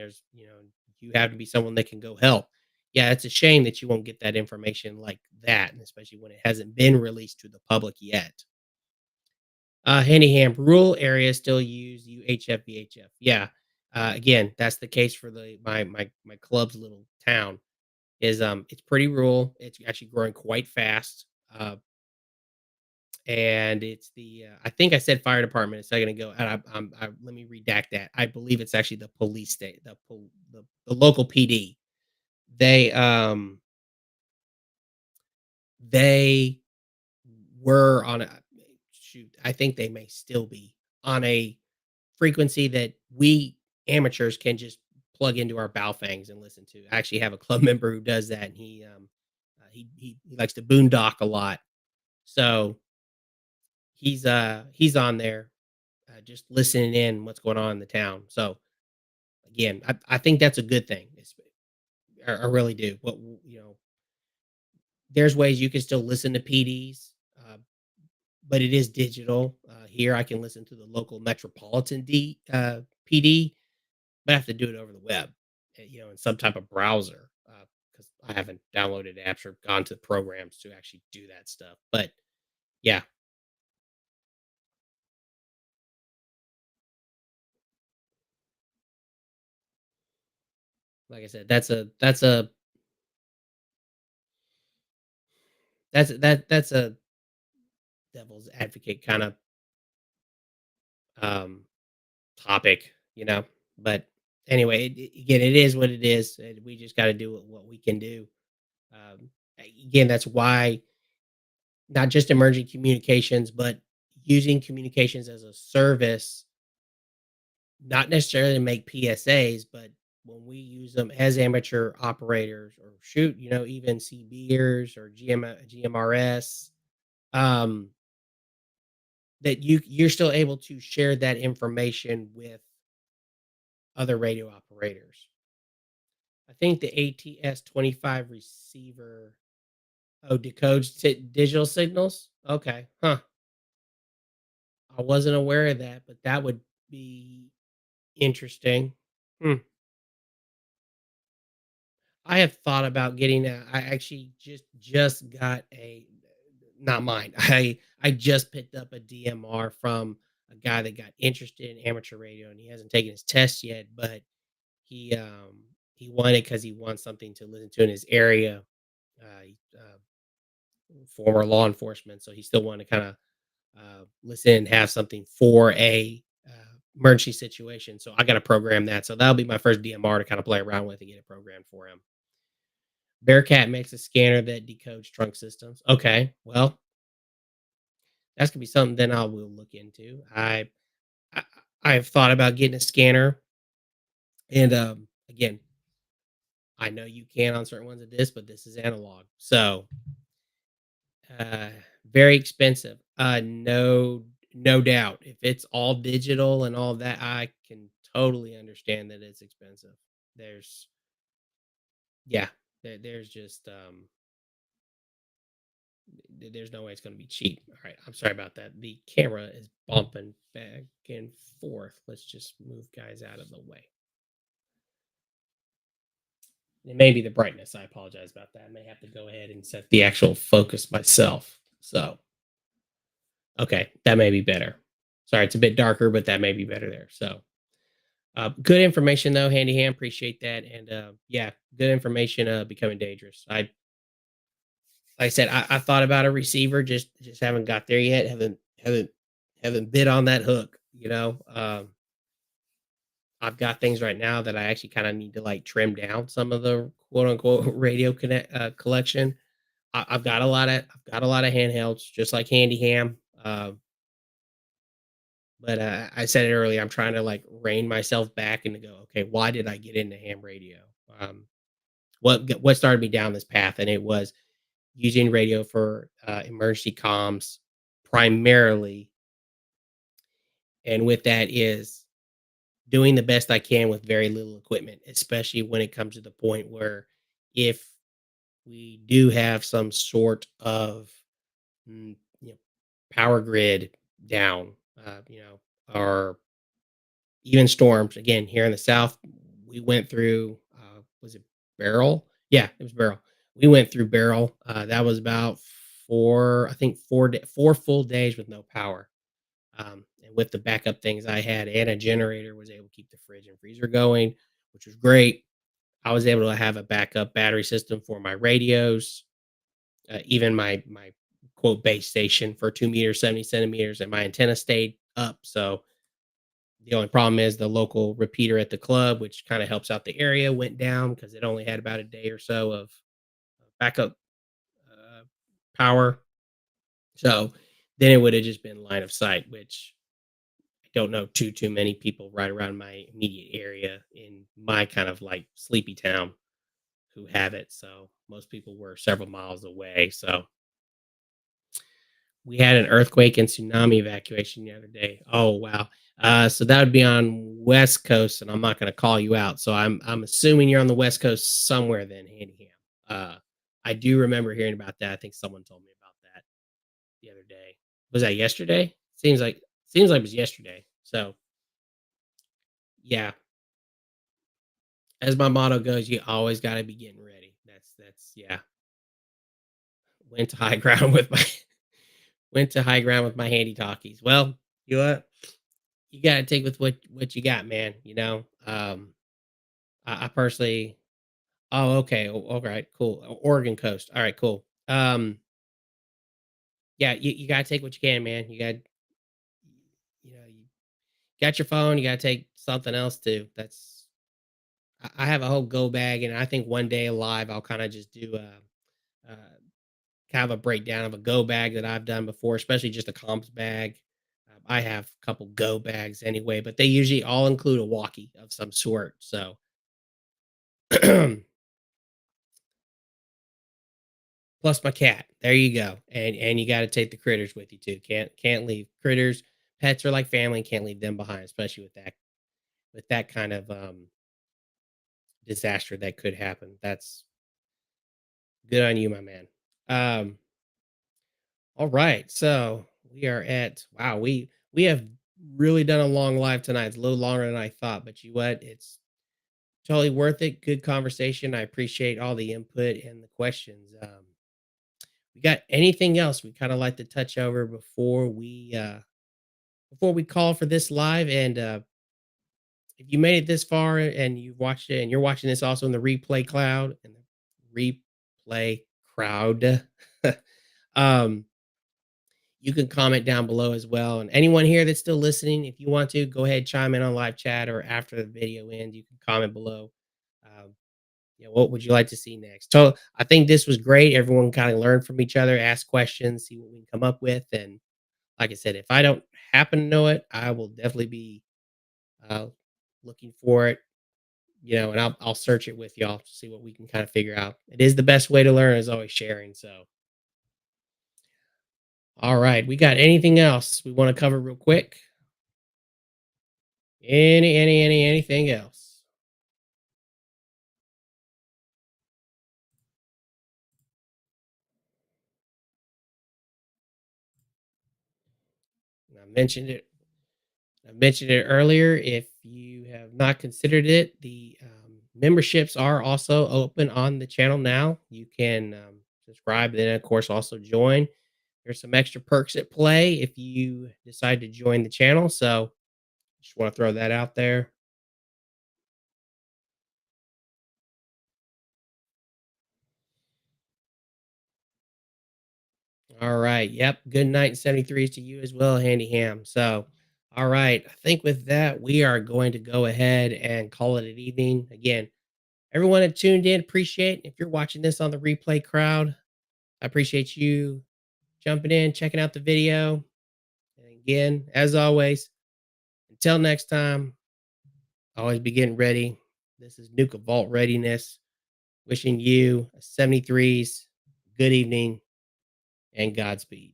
you have to be someone that can go help. Yeah, it's a shame that you won't get that information like that, and especially when it hasn't been released to the public yet. Handyham, rural areas still use UHF VHF. Yeah. Again, that's the case for my club's little town. It's pretty rural. It's actually growing quite fast. And it's I think I said fire department a second ago, and let me redact that. I believe it's actually the police state, the local PD. They they were on a shoot. I think they may still be on a frequency that we amateurs can just plug into our Baofangs and listen to. I actually have a club member who does that, and he likes to boondock a lot. So he's on there, just listening in what's going on in the town. So again, I think that's a good thing. I really do. What there's ways you can still listen to PDs, but it is digital. Here, I can listen to the local metropolitan PD, but I have to do it over the web, in some type of browser because I haven't downloaded apps or gone to programs to actually do that stuff. But yeah, like I said, that's a devil's advocate kind of um, topic, But anyway, again, it is what it is. And we just got to do what we can do. Again, that's why not just emerging communications, but using communications as a service, not necessarily to make PSAs, but when we use them as amateur operators or shoot, even CBers or GMRS, um, that you're still able to share that information with other radio operators. I think the ATS-25 receiver, decodes digital signals. Okay, huh? I wasn't aware of that, but that would be interesting. Hmm. I have thought about getting a. I actually just got a, not mine. I just picked up a DMR from a guy that got interested in amateur radio, and he hasn't taken his test yet, but he wanted because he wants something to listen to in his area. Former law enforcement, so he still wanted to kind of listen and have something for a emergency situation. So I got to program that. So that'll be my first DMR to kind of play around with and get it programmed for him. Bearcat makes a scanner that decodes trunk systems. Okay, well, that's gonna be something then I will look into. I I've thought about getting a scanner, and again, I know you can on certain ones of this, but this is analog, so uh, very expensive. No doubt. If it's all digital and all that, I can totally understand that it's expensive. There's Yeah, there's just there's no way it's going to be cheap. All right, I'm sorry about that. The camera is bumping back and forth. Let's just move guys out of the way. It may be the brightness. I apologize about that. I may have to go ahead and set the actual focus myself. So, okay, that may be better. Sorry, it's a bit darker, but that may be better there. So, good information though, handy hand. Appreciate that. And yeah, good information. Becoming dangerous. Like I said, I thought about a receiver, just haven't got there yet. Haven't bit on that hook. I've got things right now that I actually kind of need to like trim down some of the quote unquote radio collection. I've got a lot of handhelds, just like Handy Ham. But I said it earlier. I'm trying to like rein myself back and to go, okay, why did I get into ham radio? Um, what started me down this path, and it was using radio for emergency comms primarily, and with that is doing the best I can with very little equipment, especially when it comes to the point where if we do have some sort of mm, you know power grid down, or even storms. Again, here in the South, we went through, was it Beryl? Yeah, it was Beryl. We went through Beryl. That was about I think 4 full days with no power. And with the backup things I had and a generator, was able to keep the fridge and freezer going, which was great. I was able to have a backup battery system for my radios, even my quote base station for 2 meters, 70 centimeters, and my antenna stayed up. So the only problem is the local repeater at the club, which kind of helps out the area, went down because it only had about a day or so of backup uh, power. So then it would have just been line of sight, which don't know too many people right around my immediate area in my kind of like sleepy town who have it. So most people were several miles away. So we had an earthquake and tsunami evacuation the other day. Oh wow. So that would be on West Coast, and I'm not going to call you out. So I'm assuming you're on the West Coast somewhere then, Handyham. I do remember hearing about that. I think someone told me about that the other day. Was that yesterday? Seems like it was yesterday. So yeah, as my motto goes, you always got to be getting ready. That's yeah. Went to high ground with my went to high ground with my handy talkies. Well, you know what? You got to take with what you got, man. I personally. Oh, okay. All right, cool. Oregon coast. All right, cool. Yeah, you got to take what you can, man. You got your phone. You got to take something else too. I have a whole go bag, and I think one day alive, I'll kind of just do a kind of a breakdown of a go bag that I've done before, especially just a comps bag. I have a couple go bags anyway, but they usually all include a walkie of some sort. So plus my cat. There you go. And you got to take the critters with you too. Can't leave critters. Pets are like family. Can't leave them behind, especially with that kind of disaster that could happen. That's good on you, my man. Um, all right. So we are at wow, we have really done a long live tonight. It's a little longer than I thought, but you what? It's totally worth it. Good conversation. I appreciate all the input and the questions. We got anything else we kind of like to touch over before we call for this live? And if you made it this far and you've watched it and you're watching this also in the replay cloud and the replay crowd, um, you can comment down below as well. And anyone here that's still listening, if you want to, go ahead, chime in on live chat or after the video ends, you can comment below. Um, what would you like to see next? So I think this was great. Everyone kind of learned from each other, ask questions, see what we can come up with. And like I said, if I don't happen to know it, I will definitely be uh, looking for it, and I'll search it with y'all to see what we can kind of figure out. It is the best way to learn is always sharing. So, all right, we got anything else we want to cover real quick? Anything else? I mentioned it. I mentioned it earlier. If you have not considered it, the memberships are also open on the channel now. You can subscribe, and then of course also join. There's some extra perks at play if you decide to join the channel. So just want to throw that out there. All right. Yep. Good night and 73s to you as well, Handy Ham. So, all right. I think with that, we are going to go ahead and call it an evening. Again, everyone that tuned in, appreciate. If you're watching this on the replay crowd, I appreciate you jumping in, checking out the video. And again, as always, until next time, always be getting ready. This is NukeVault Readiness. Wishing you a 73s, good evening, and Godspeed.